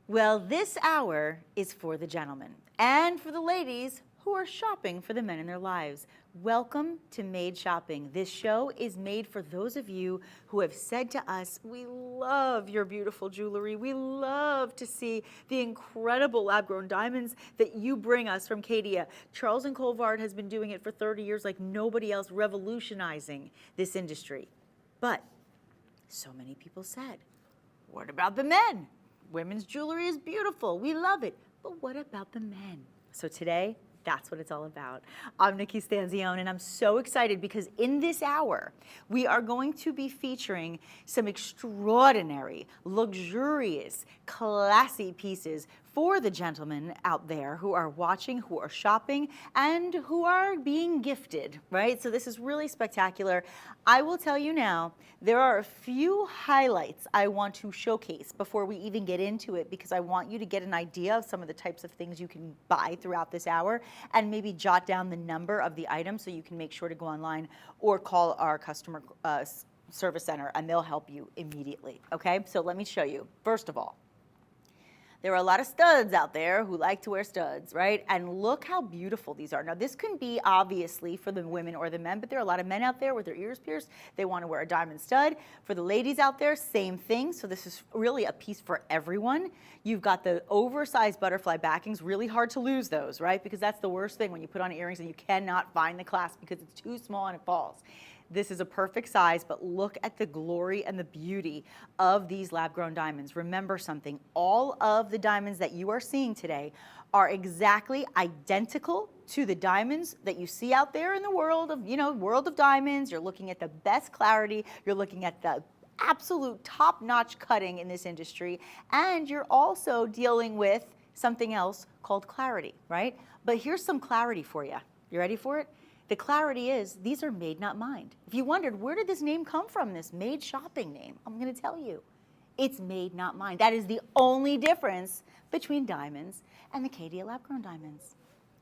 Well, this hour is for the gentlemen and for the ladies who are shopping for the men in their lives. Welcome to Made Shopping. This show is made for those of you who have said to us, we love your beautiful jewelry. We love to see the incredible lab-grown diamonds that you bring us from Caydia. Charles and Colvard has been doing it for 30 years like nobody else, revolutionizing this industry. But so many people said, what about the men? Women's jewelry is beautiful. We love it. But what about the men? So today, that's what it's all about. I'm Nikki Stanzione, and I'm so excited because in this hour, we are going to be featuring some extraordinary, luxurious, classy pieces for the gentlemen out there who are watching, who are shopping, and who are being gifted, right? So this is really spectacular. I will tell you now, there are a few highlights I want to showcase before we even get into it because I want you to get an idea of some of the types of things you can buy throughout this hour and maybe jot down the number of the item so you can make sure to go online or call our customer service center and they'll help you immediately, okay? So let me show you. First of all, there are a lot of studs out there who like to wear studs, right? And look how beautiful these are. Now, this can be obviously for the women or the men, but there are a lot of men out there with their ears pierced. They want to wear a diamond stud. For the ladies out there, same thing. So this is really a piece for everyone. You've got the oversized butterfly backings, really hard to lose those, right? Because that's the worst thing when you put on earrings and you cannot find the clasp because it's too small and it falls. This is a perfect size, but look at the glory and the beauty of these lab-grown diamonds. Remember something, all of the diamonds that you are seeing today are exactly identical to the diamonds that you see out there in the world of, world of diamonds. You're looking at the best clarity, you're looking at the absolute top-notch cutting in this industry, and you're also dealing with something else called clarity, right? But here's some clarity for you. You ready for it? The clarity is, these are made, not mined. If you wondered, where did this name come from, this Made Shopping name? I'm gonna tell you. It's made, not mined. That is the only difference between diamonds and the Caydia lab-grown diamonds.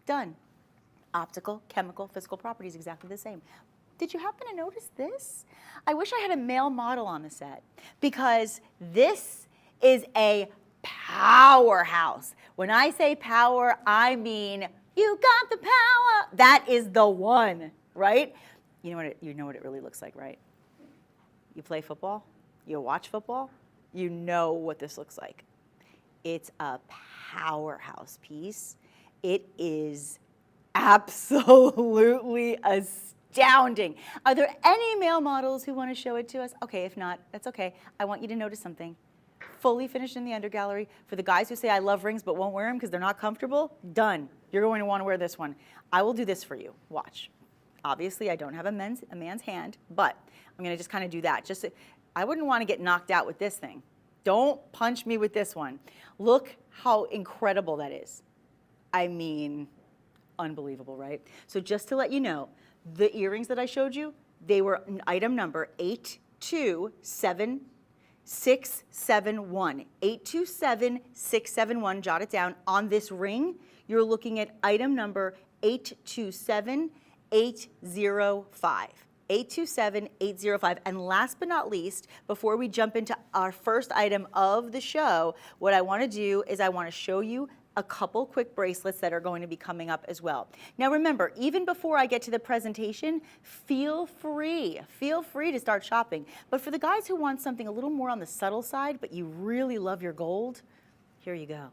Done. Optical, chemical, physical properties, exactly the same. Did you happen to notice this? I wish I had a male model on the set because this is a powerhouse. When I say power, I mean you got the power. That is the one, right? You know what it really looks like, right? You play football, you watch football, you know what this looks like. It's a powerhouse piece. It is absolutely astounding. Are there any male models who want to show it to us? Okay, if not, that's okay. I want you to notice something. Fully finished in the undergallery. For the guys who say I love rings but won't wear them because they're not comfortable, done. You're going to want to wear this one. I will do this for you. Watch. Obviously, I don't have a man's hand, but I'm going to just kind of do that. I wouldn't want to get knocked out with this thing. Don't punch me with this one. Look how incredible that is. I mean, unbelievable, right? So just to let you know, the earrings that I showed you, they were item number 827. 671, 827-671, jot it down. On this ring, you're looking at item number 827-805. 827-805. And last but not least, before we jump into our first item of the show, what I want to do is I want to show you a couple quick bracelets that are going to be coming up as well. Now remember, even before I get to the presentation, feel free to start shopping. But for the guys who want something a little more on the subtle side, but you really love your gold, here you go.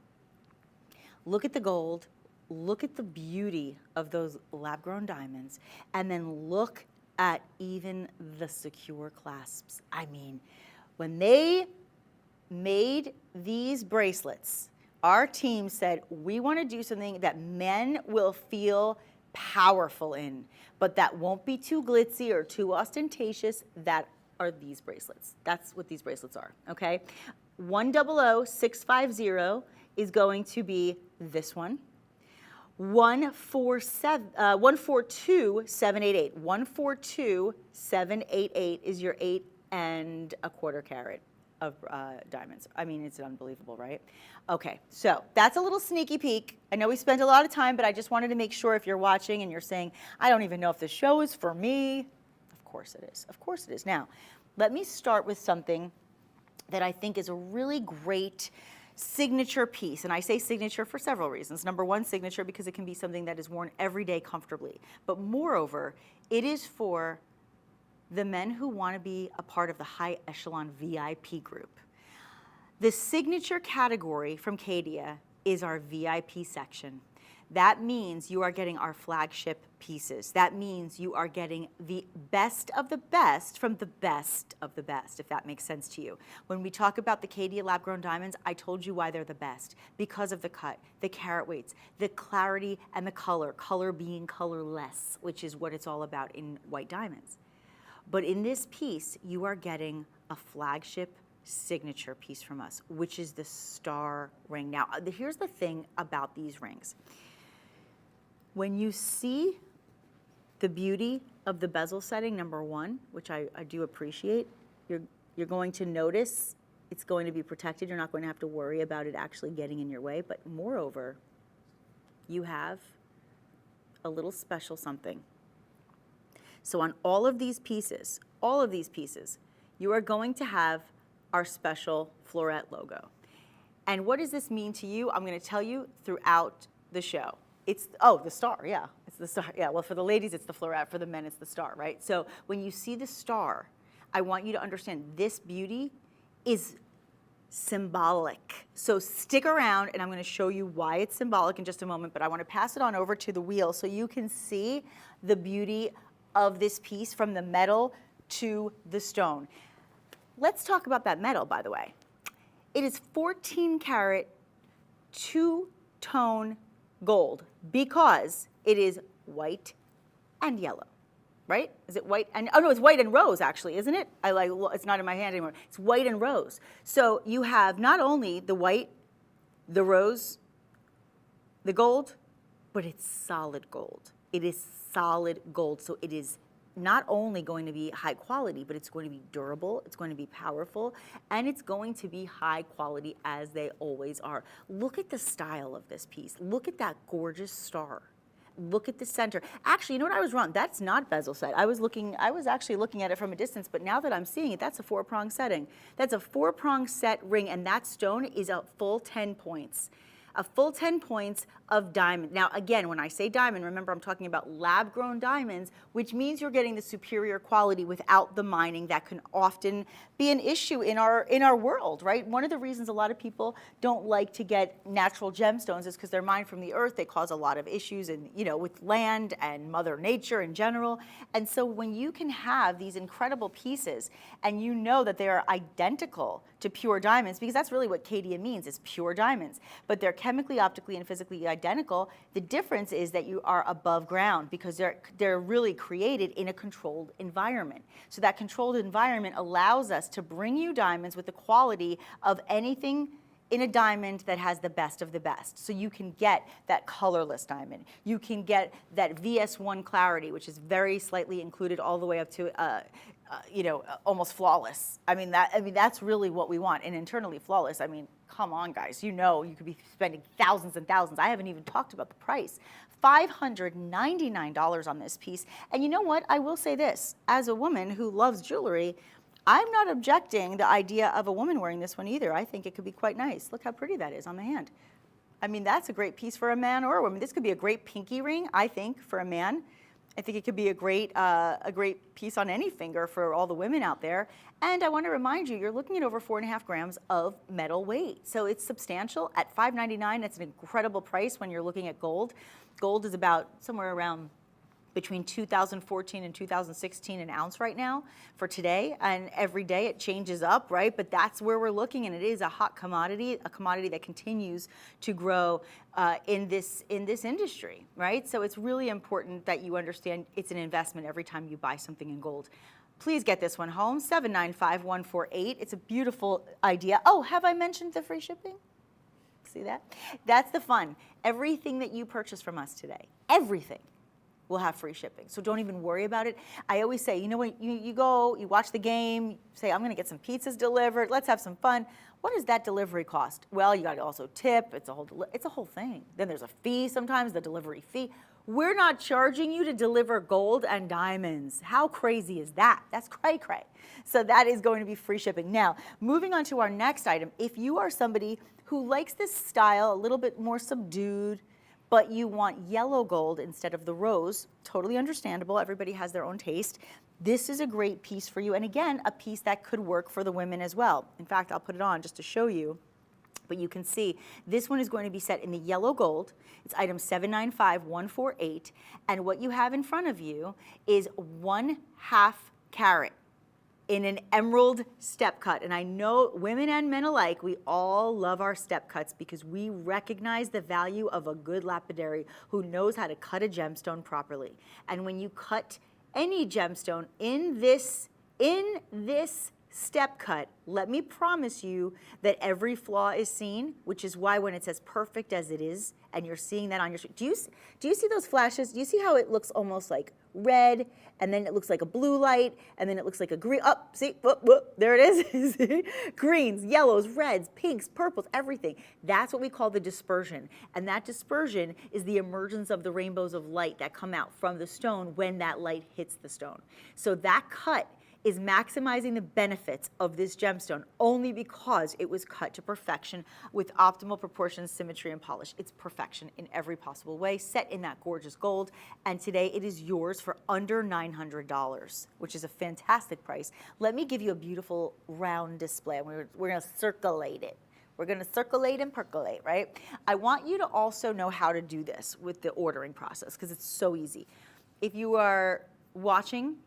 Look at the gold, look at the beauty of those lab-grown diamonds, and then look at even the secure clasps. I mean, when they made these bracelets, our team said, we want to do something that men will feel powerful in, but that won't be too glitzy or too ostentatious. That are these bracelets. That's what these bracelets are, okay? 100650 is going to be this one. 142788. 142788 is your 8 1/4 carat of diamonds. I mean, it's unbelievable, right? Okay, so that's a little sneaky peek. I know we spent a lot of time, but I just wanted to make sure if you're watching and you're saying, I don't even know if this show is for me. Of course it is. Of course it is. Now, let me start with something that I think is a really great signature piece. And I say signature for several reasons. Number one, signature because it can be something that is worn every day comfortably. But moreover, it is for the men who want to be a part of the high echelon VIP group. The signature category from Caydia is our VIP section. That means you are getting our flagship pieces. That means you are getting the best of the best from the best of the best, if that makes sense to you. When we talk about the Caydia lab-grown diamonds, I told you why they're the best. Because of the cut, the carat weights, the clarity, and the color. Color being colorless, which is what it's all about in white diamonds. But in this piece, you are getting a flagship signature piece from us, which is the star ring. Now, here's the thing about these rings. When you see the beauty of the bezel setting, number one, which I do appreciate, you're going to notice it's going to be protected. You're not going to have to worry about it actually getting in your way. But moreover, you have a little special something. So on all of these pieces, you are going to have our special floret logo. And what does this mean to you? I'm going to tell you throughout the show. It's, oh, the star, yeah. It's the star, yeah. Well, for the ladies, it's the floret. For the men, it's the star, right? So when you see the star, I want you to understand this beauty is symbolic. So stick around, and I'm going to show you why it's symbolic in just a moment, but I want to pass it on over to the wheel so you can see the beauty of this piece from the metal to the stone. Let's talk about that metal, by the way. It is 14 karat, two-tone gold because it is white and yellow, right? Is it white and, oh no, it's white and rose actually, isn't it? It's not in my hand anymore. It's white and rose. So you have not only the white, the rose, the gold, but it's solid gold. It is solid gold. So it is not only going to be high quality, but it's going to be durable, it's going to be powerful, and it's going to be high quality as they always are. Look at the style of this piece. Look at that gorgeous star. Look at the center. Actually, you know what, I was wrong. That's not bezel set. I was actually looking at it from a distance, but now that I'm seeing it, that's a 4-prong setting. That's a 4-prong set ring, and that stone is a full 10 points. A full 10 points of diamond. Now, again, when I say diamond, remember I'm talking about lab-grown diamonds, which means you're getting the superior quality without the mining that can often be an issue in our world, right? One of the reasons a lot of people don't like to get natural gemstones is because they're mined from the earth. They cause a lot of issues with land and Mother Nature in general. And so when you can have these incredible pieces and you know that they are identical to pure diamonds, because that's really what Caydia means, is pure diamonds, but they're chemically, optically, and physically identical. The difference is that you are above ground because they're really created in a controlled environment. So that controlled environment allows us to bring you diamonds with the quality of anything in a diamond that has the best of the best. So you can get that colorless diamond. You can get that VS1 clarity, which is very slightly included all the way up to almost flawless. That's really what we want. And internally flawless, come on, guys. You could be spending thousands and thousands. I haven't even talked about the price. $599 on this piece. And you know what? I will say this. As a woman who loves jewelry, I'm not objecting the idea of a woman wearing this one either. I think it could be quite nice. Look how pretty that is on the hand. That's a great piece for a man or a woman. This could be a great pinky ring, I think, for a man. I think it could be a great piece on any finger for all the women out there. And I want to remind you, you're looking at over 4.5 grams of metal weight. So it's substantial. At $599, that's an incredible price when you're looking at gold. Gold is about somewhere around between 2014 and 2016 an ounce right now for today, and every day it changes up, right? But that's where we're looking, and it is a hot commodity, a commodity that continues to grow in this industry, right? So it's really important that you understand it's an investment every time you buy something in gold. Please get this one home, 795-148. It's a beautiful idea. Oh, have I mentioned the free shipping? See that? That's the fun. Everything that you purchase from us today, everything, will have free shipping. So don't even worry about it. I always say, when you go, you watch the game, you say, I'm going to get some pizzas delivered, let's have some fun. What does that delivery cost? Well, you got to also tip. It's a whole thing. Then there's a fee sometimes, the delivery fee. We're not charging you to deliver gold and diamonds. How crazy is that? That's cray-cray. So that is going to be free shipping. Now, moving on to our next item, if you are somebody who likes this style a little bit more subdued, but you want yellow gold instead of the rose, totally understandable. Everybody has their own taste. This is a great piece for you. And again, a piece that could work for the women as well. In fact, I'll put it on just to show you. But you can see this one is going to be set in the yellow gold. It's item 795148. And what you have in front of you is 1/2 carat in an emerald step cut. And I know women and men alike, we all love our step cuts because we recognize the value of a good lapidary who knows how to cut a gemstone properly. And when you cut any gemstone in this step cut, let me promise you that every flaw is seen, which is why when it says perfect as it is, and you're seeing that on your screen, do you see those flashes? Do you see how it looks almost like red, and then it looks like a blue light, and then it looks like a green, see, whoop, there it is. Greens, yellows, reds, pinks, purples, everything. That's what we call the dispersion. And that dispersion is the emergence of the rainbows of light that come out from the stone when that light hits the stone. So that cut is maximizing the benefits of this gemstone only because it was cut to perfection with optimal proportions, symmetry, and polish. It's perfection in every possible way, set in that gorgeous gold, and today it is yours for under $900, which is a fantastic price. Let me give you a beautiful round display. We're gonna circulate it. We're gonna circulate and percolate, right? I want you to also know how to do this with the ordering process because it's so easy. If you are watching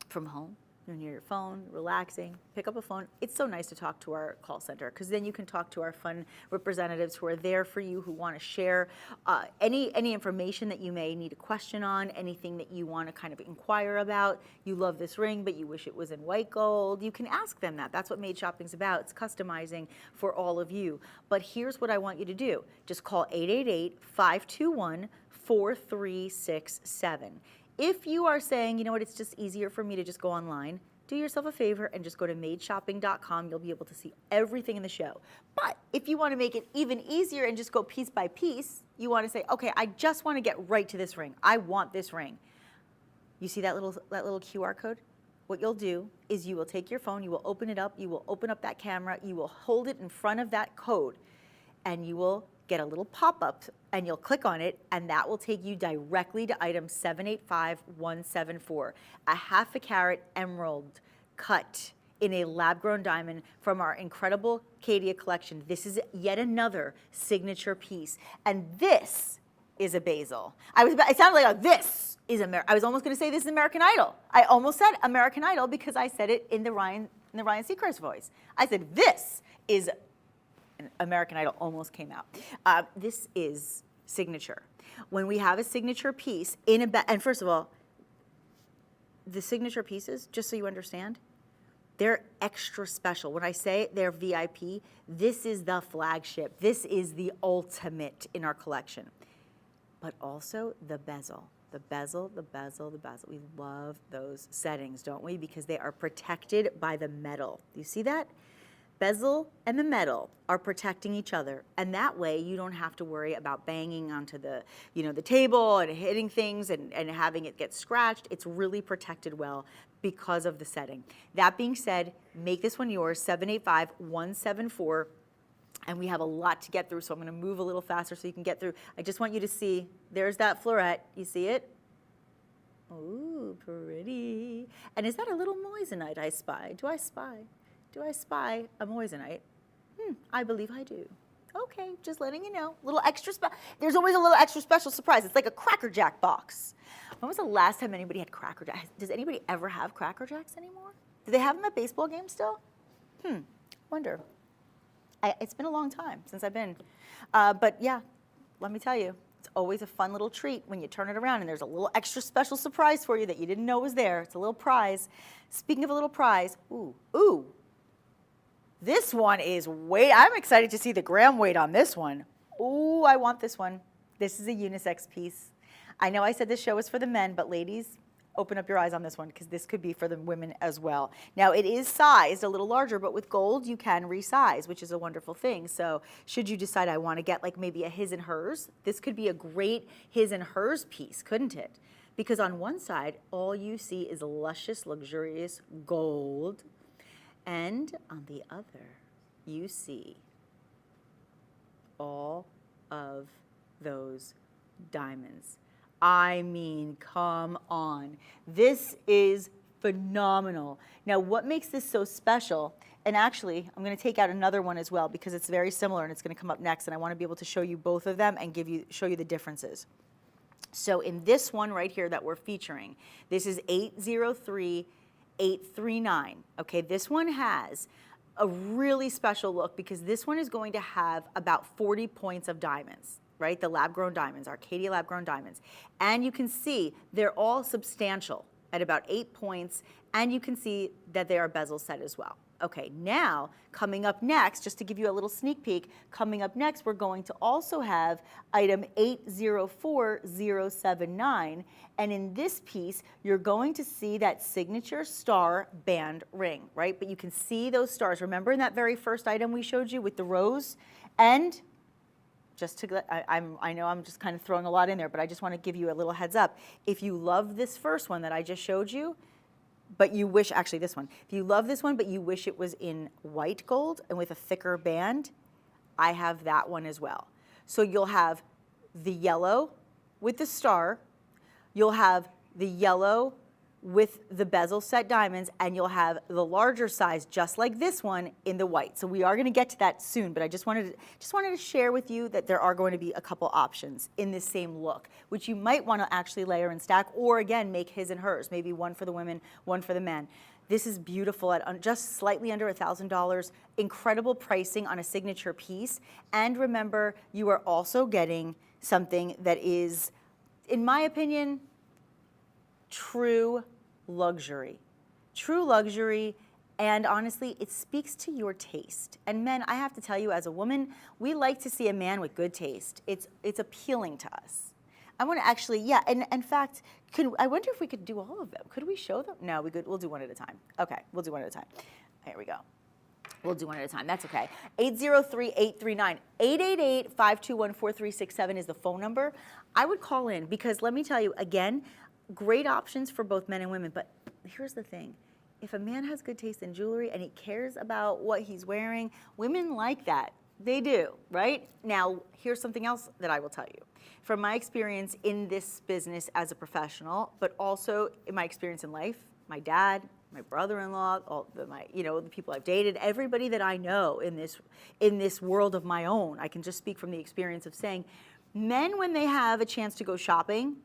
from home, you're near your phone, relaxing, pick up a phone. It's so nice to talk to our call center because then you can talk to our fun representatives who are there for you, who want to share any information that you may need a question on, anything that you want to kind of inquire about. You love this ring, but you wish it was in white gold. You can ask them that. That's what Made Shopping's about. It's customizing for all of you. But here's what I want you to do. Just call 888-521-4367. If you are saying, you know what, it's just easier for me to just go online, do yourself a favor and just go to madeshopping.com. You'll be able to see everything in the show. But if you want to make it even easier and just go piece by piece, you want to say, okay, I just want to get right to this ring. I want this ring. You see that little QR code? What you'll do is you will take your phone, you will open it up, you will open up that camera, you will hold it in front of that code, and you will get a little pop-up and you'll click on it and that will take you directly to item 785174, a 1/2 carat emerald cut in a lab-grown diamond from our incredible Caydia collection. This is yet another signature piece, and this is a basil. It sounded like this is I was almost going to say this is American Idol. I almost said American Idol because I said it in the Ryan Seacrest voice. I said this is American Idol almost came out. This is signature. When we have a signature piece in and first of all, the signature pieces, just so you understand, they're extra special. When I say they're VIP, this is the flagship. This is the ultimate in our collection. But also the bezel. The bezel, the bezel, the bezel. We love those settings, don't we? Because they are protected by the metal. Do you see that? Bezel and the metal are protecting each other, and that way you don't have to worry about banging onto the table and hitting things and having it get scratched. It's really protected well because of the setting. That being said, make this one yours, 785174, and we have a lot to get through, so I'm going to move a little faster so you can get through. I just want you to see, there's that floret. You see it? Ooh, pretty. And is that a little moissanite I spy? Do I spy a moissanite? I believe I do. Okay, just letting you know. There's always a little extra special surprise. It's like a Cracker Jack box. When was the last time anybody had Cracker Jacks? Does anybody ever have Cracker Jacks anymore? Do they have them at baseball games still? Wonder. It's been a long time since I've been. But yeah, let me tell you, it's always a fun little treat when you turn it around and there's a little extra special surprise for you that you didn't know was there. It's a little prize. Speaking of a little prize, ooh. This one is I'm excited to see the gram weight on this one. Ooh, I want this one. This is a unisex piece. I know I said this show was for the men, but ladies, open up your eyes on this one because this could be for the women as well. Now it is sized a little larger, but with gold you can resize, which is a wonderful thing. So should you decide I want to get like maybe a his and hers, this could be a great his and hers piece, couldn't it? Because on one side, all you see is luscious, luxurious gold. And on the other, you see all of those diamonds. I mean, come on. This is phenomenal. Now, what makes this so special, and actually, I'm going to take out another one as well because it's very similar and it's going to come up next, and I want to be able to show you both of them and show you the differences. So in this one right here that we're featuring, this is 803839. Okay, this one has a really special look because this one is going to have about 40 points of diamonds, right? The lab-grown diamonds, our Caydia lab-grown diamonds. And you can see they're all substantial at about 8 points, and you can see that they are bezel set as well. Okay, now coming up next, just to give you a little sneak peek, coming up next we're going to also have item 804079, and in this piece you're going to see that signature star band ring, right? But you can see those stars. Remember in that very first item we showed you with the rose? And just to, I know I'm just kind of throwing a lot in there, but I just want to give you a little heads up. If you love this first one that I just showed you, but you wish, actually this one, if you love this one but you wish it was in white gold and with a thicker band, I have that one as well. So you'll have the yellow with the star, you'll have the yellow with the bezel set diamonds, and you'll have the larger size just like this one in the white. So we are going to get to that soon, but I just wanted to share with you that there are going to be a couple options in this same look, which you might want to actually layer and stack, or again make his and hers, maybe one for the women, one for the men. This is beautiful at just slightly under $1,000, incredible pricing on a signature piece, and remember you are also getting something that is, in my opinion, true luxury. True luxury, and honestly, it speaks to your taste. And men, I have to tell you, as a woman, we like to see a man with good taste. It's appealing to us. I want to actually, yeah, and in fact, I wonder if we could do all of them. Could we show them? No, we'll do one at a time. Okay, we'll do one at a time. Here we go. We'll do one at a time. That's okay. 803839. 888-521-4367 is the phone number. I would call in because let me tell you, again, great options for both men and women, but here's the thing. If a man has good taste in jewelry and he cares about what he's wearing, women like that. They do, right? Now, here's something else that I will tell you. From my experience in this business as a professional, but also in my experience in life, my dad, my brother-in-law, the people I've dated, everybody that I know in this world of my own, I can just speak from the experience of saying, men, when they have a chance to go shopping,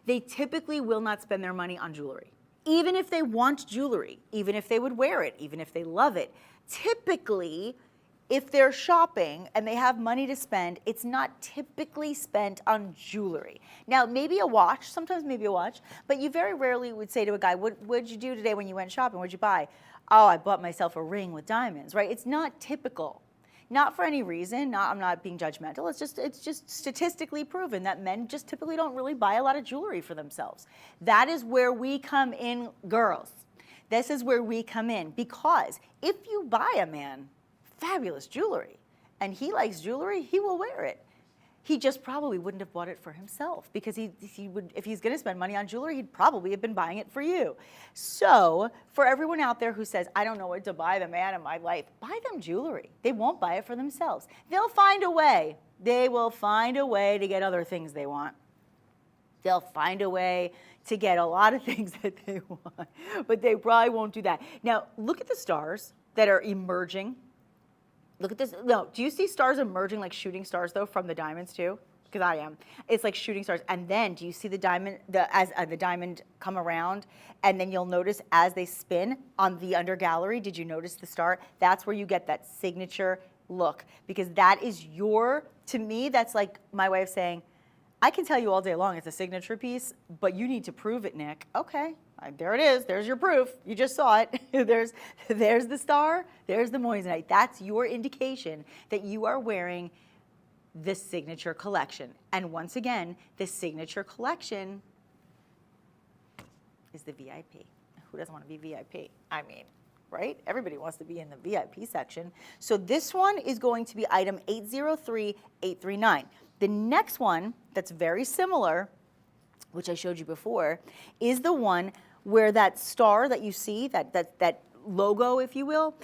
they typically will not spend their money on jewelry. Even if they want jewelry, even if they would wear it, even if they love it. Typically, if they're shopping and they have money to spend, it's not typically spent on jewelry. Now, maybe a watch, sometimes maybe a watch, but you very rarely would say to a guy, what'd you do today when you went shopping? What'd you buy? Oh, I bought myself a ring with diamonds, right? It's not typical. Not for any reason, I'm not being judgmental, it's just statistically proven that men just typically don't really buy a lot of jewelry for themselves. That is where we come in, girls. This is where we come in, because if you buy a man fabulous jewelry and he likes jewelry, he will wear it. He just probably wouldn't have bought it for himself because he would, if he's going to spend money on jewelry, he'd probably have been buying it for you. So for everyone out there who says, I don't know what to buy the man in my life, buy them jewelry. They won't buy it for themselves. They'll find a way. They will find a way to get other things they want. They'll find a way to get a lot of things that they want, but they probably won't do that. Now, look at the stars that are emerging. Look at this. No, do you see stars emerging like shooting stars though from the diamonds too? Because I am. It's like shooting stars. And then do you see the diamond, as the diamond come around, and then you'll notice as they spin on the under gallery, did you notice the star? That's where you get that signature look, because that is to me, that's like my way of saying, I can tell you all day long it's a signature piece, but you need to prove it, Nick. Okay, there it is. There's your proof. You just saw it. there's the star. There's the moissanite. That's your indication that you are wearing the signature collection. And once again, the signature collection is the VIP. Who doesn't want to be VIP? I mean, right? Everybody wants to be in the VIP section. So this one is going to be item 803839. The next one that's very similar, which I showed you before, is the one where that star that you see, that logo, if you will,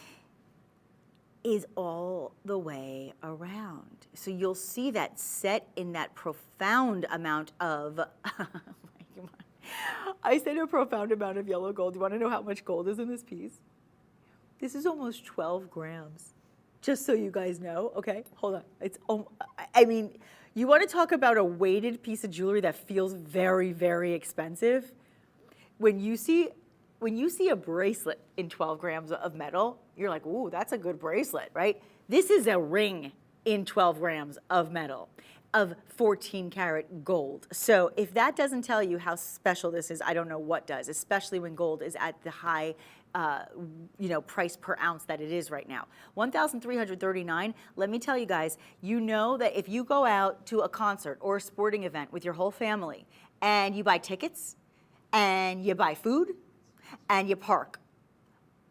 is all the way around. So you'll see that set in that profound amount of, I said a profound amount of yellow gold. Do you want to know how much gold is in this piece? This is almost 12 grams, just so you guys know. Okay, hold on. It's, I mean, you want to talk about a weighted piece of jewelry that feels very, very expensive? When you see a bracelet in 12 grams of metal, you're like, ooh, that's a good bracelet, right? This is a ring in 12 grams of metal, of 14 karat gold. So if that doesn't tell you how special this is, I don't know what does, especially when gold is at the high price per ounce that it is right now. 1,339, let me tell you guys, you know that if you go out to a concert or a sporting event with your whole family and you buy tickets and you buy food and you park,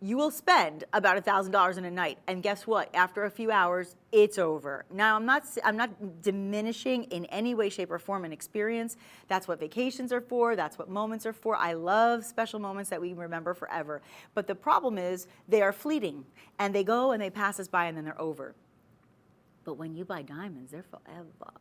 you will spend about $1,000 in a night. And guess what? After a few hours, it's over. Now, I'm not diminishing in any way, shape, or form an experience. That's what vacations are for. That's what moments are for. I love special moments that we remember forever. But the problem is they are fleeting, and they go and they pass us by, and then they're over. But when you buy diamonds, they're forever.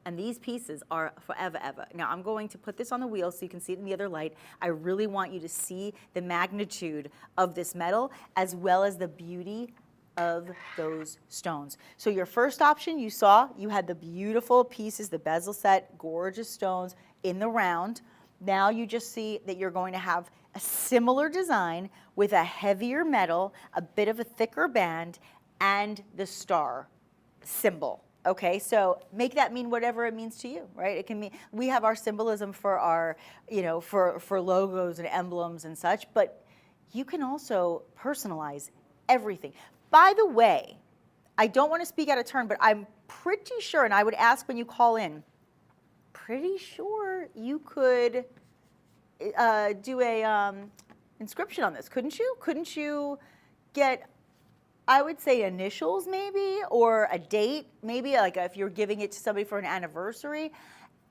And these pieces are forever, ever. Now, I'm going to put this on the wheel so you can see it in the other light. I really want you to see the magnitude of this metal as well as the beauty of those stones. So your first option you saw, you had the beautiful pieces, the bezel set, gorgeous stones in the round. Now you just see that you're going to have a similar design with a heavier metal, a bit of a thicker band, and the star symbol. Okay, so make that mean whatever it means to you, right? It can mean, we have our symbolism for our, for logos and emblems and such, but you can also personalize everything. By the way, I don't want to speak out of turn, but I'm pretty sure, and I would ask when you call in, pretty sure you could do a inscription on this, couldn't you? Couldn't you get, I would say initials maybe, or a date, maybe like if you're giving it to somebody for an anniversary.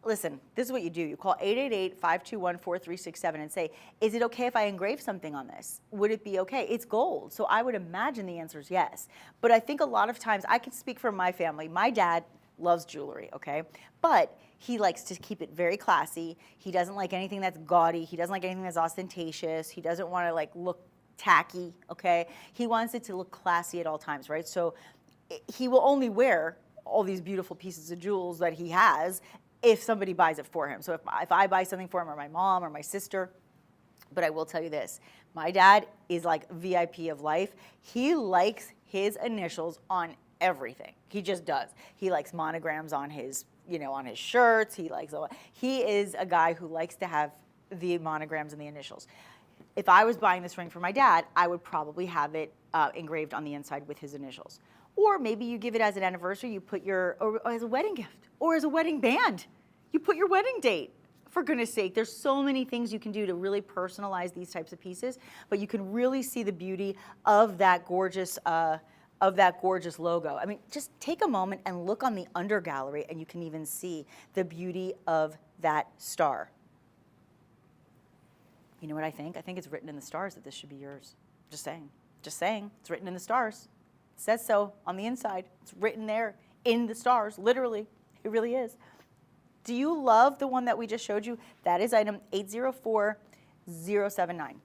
Listen, this is what you do. You call 888-521-4367 and say, is it okay if I engrave something on this? Would it be okay? It's gold, so I would imagine the answer is yes. But I think a lot of times, I can speak for my family. My dad loves jewelry, okay? But he likes to keep it very classy. He doesn't like anything that's gaudy. He doesn't like anything that's ostentatious. He doesn't want to like look tacky, okay? He wants it to look classy at all times, right? So he will only wear all these beautiful pieces of jewels that he has if somebody buys it for him. So if I buy something for him, or my mom or my sister, but I will tell you this, my dad is like VIP of life. He likes his initials on everything. He just does. He likes monograms on his, on his shirts. He is a guy who likes to have the monograms and the initials. If I was buying this ring for my dad, I would probably have it engraved on the inside with his initials. Or maybe you give it as an anniversary, you put or as a wedding gift, or as a wedding band. You put your wedding date. For goodness sake, there's so many things you can do to really personalize these types of pieces, but you can really see the beauty of that gorgeous logo. I mean, just take a moment and look on the under gallery, and you can even see the beauty of that star. You know what I think? I think it's written in the stars that this should be yours. Just saying. Just saying. It's written in the stars. It says so on the inside. It's written there in the stars, literally. It really is. Do you love the one that we just showed you? That is item 804079.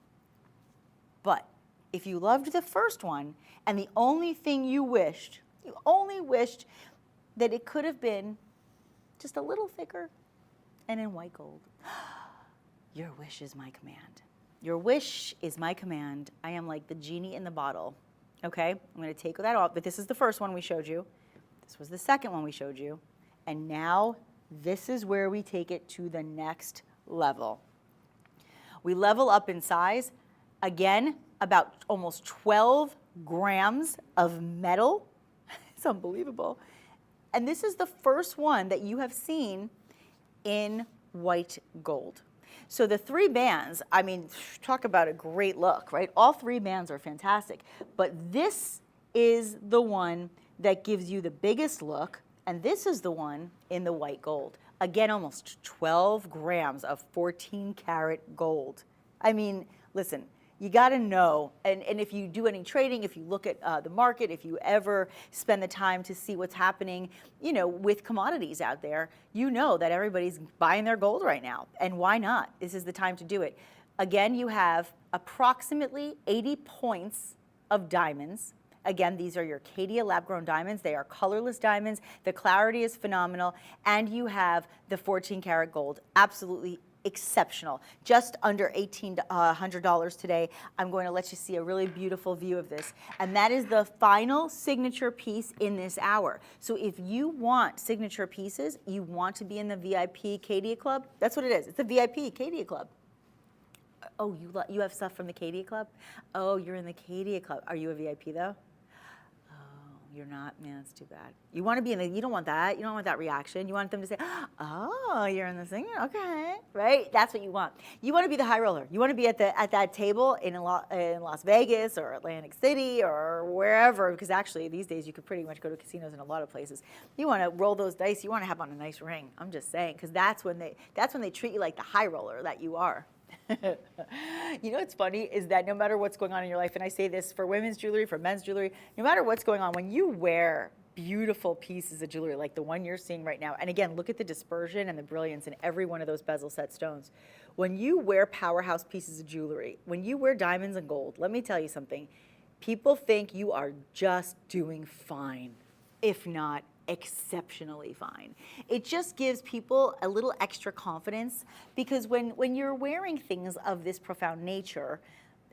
But if you loved the first one, and the only thing you only wished that it could have been just a little thicker and in white gold. Your wish is my command. Your wish is my command. I am like the genie in the bottle. Okay, I'm going to take that off, but this is the first one we showed you. This was the second one we showed you. And now this is where we take it to the next level. We level up in size. Again, about almost 12 grams of metal. It's unbelievable. And this is the first one that you have seen in white gold. So the 3 bands, I mean, talk about a great look, right? All 3 bands are fantastic, but this is the one that gives you the biggest look, and this is the one in the white gold. Again, almost 12 grams of 14 karat gold. I mean, listen, you got to know, and if you do any trading, if you look at the market, if you ever spend the time to see what's happening, you know, with commodities out there, you know that everybody's buying their gold right now. And why not? This is the time to do it. Again, you have approximately 80 points of diamonds. Again, these are your Caydia lab-grown diamonds. They are colorless diamonds. The clarity is phenomenal. And you have the 14 karat gold. Absolutely exceptional. Just under $1,800 today. I'm going to let you see a really beautiful view of this. And that is the final signature piece in this hour. So if you want signature pieces, you want to be in the VIP Caydia Club, that's what it is. It's the VIP Caydia Club. Oh, you have stuff from the Caydia Club? Oh, you're in the Caydia Club. Are you a VIP though? You're not, man, it's too bad. You want to be in the, you don't want that. You don't want that reaction. You want them to say, oh, you're in the thing? Okay, right? That's what you want. You want to be the high roller. You want to be at that table in Las Vegas or Atlantic City or wherever, because actually these days you could pretty much go to casinos in a lot of places. You want to roll those dice. You want to have on a nice ring. I'm just saying, because that's when they treat you like the high roller that you are. You know what's funny is that no matter what's going on in your life, and I say this for women's jewelry, for men's jewelry, no matter what's going on, when you wear beautiful pieces of jewelry like the one you're seeing right now, and again, look at the dispersion and the brilliance in every one of those bezel set stones. When you wear powerhouse pieces of jewelry, when you wear diamonds and gold, let me tell you something, people think you are just doing fine, if not exceptionally fine. It just gives people a little extra confidence, because when you're wearing things of this profound nature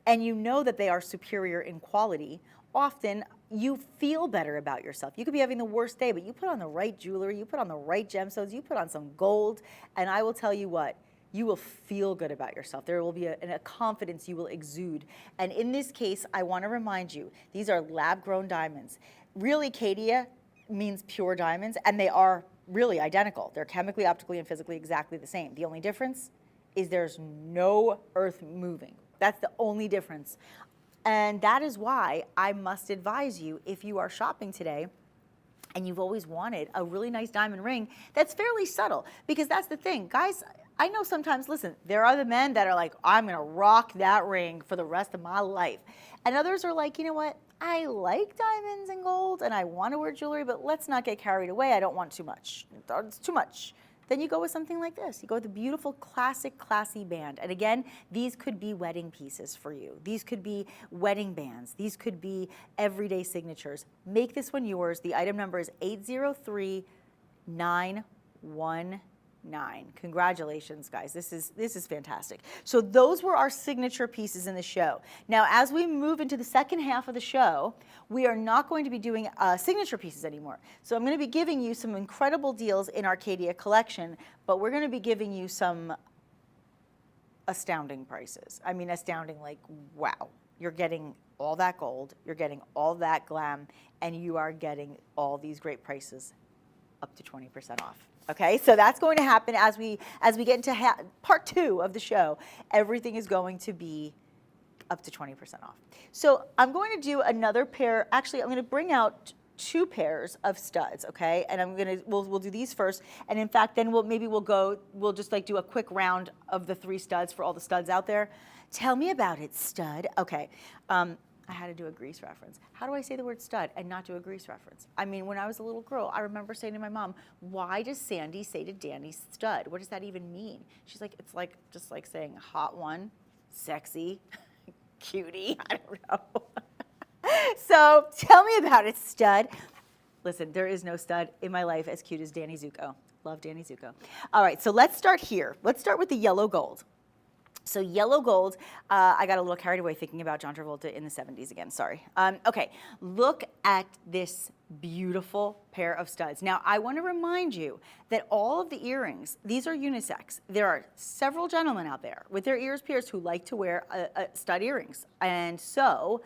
and you know that they are superior in quality, often you feel better about yourself. You could be having the worst day, but you put on the right jewelry, you put on the right gemstones, you put on some gold, and I will tell you what, you will feel good about yourself. There will be a confidence you will exude. And in this case, I want to remind you, these are lab-grown diamonds. Really, Caydia means pure diamonds, and they are really identical. They're chemically, optically, and physically exactly the same. The only difference is there's no earth moving. That's the only difference. And that is why I must advise you, if you are shopping today and you've always wanted a really nice diamond ring that's fairly subtle, because that's the thing. Guys, I know sometimes, listen, there are the men that are like, I'm going to rock that ring for the rest of my life. And others are like, you know what? I like diamonds and gold and I want to wear jewelry, but let's not get carried away. I don't want too much. It's too much. Then you go with something like this. You go with a beautiful, classic, classy band. And again, these could be wedding pieces for you. These could be wedding bands. These could be everyday signatures. Make this one yours. The item number is 803919. Congratulations, guys. This is fantastic. So those were our signature pieces in the show. Now, as we move into the second half of the show, we are not going to be doing signature pieces anymore. So I'm going to be giving you some incredible deals in our Caydia collection, but we're going to be giving you some astounding prices. I mean, astounding, like, wow. You're getting all that gold, you're getting all that glam, and you are getting all these great prices up to 20% off. Okay, so that's going to happen as we get into part 2 of the show. Everything is going to be up to 20% off. So I'm going to do another pair. Actually, I'm going to bring out 2 pairs of studs. Okay, and we'll do these first. And in fact, then we'll just like do a quick round of the 3 studs for all the studs out there. Tell me about it, stud. Okay. I had to do a grease reference. How do I say the word stud and not do a grease reference? I mean, when I was a little girl, I remember saying to my mom, why does Sandy say to Danny stud? What does that even mean? She's like, it's like just like saying hot one, sexy, cutie, I don't know. So tell me about it, stud. Listen, there is no stud in my life as cute as Danny Zuko. Love Danny Zuko. All right, so let's start here. Let's start with the yellow gold. So yellow gold, I got a little carried away thinking about John Travolta in the 70s again, sorry. Okay, look at this beautiful pair of studs. Now, I want to remind you that all of the earrings, these are unisex. There are several gentlemen out there with their ears pierced who like to wear stud earrings. And so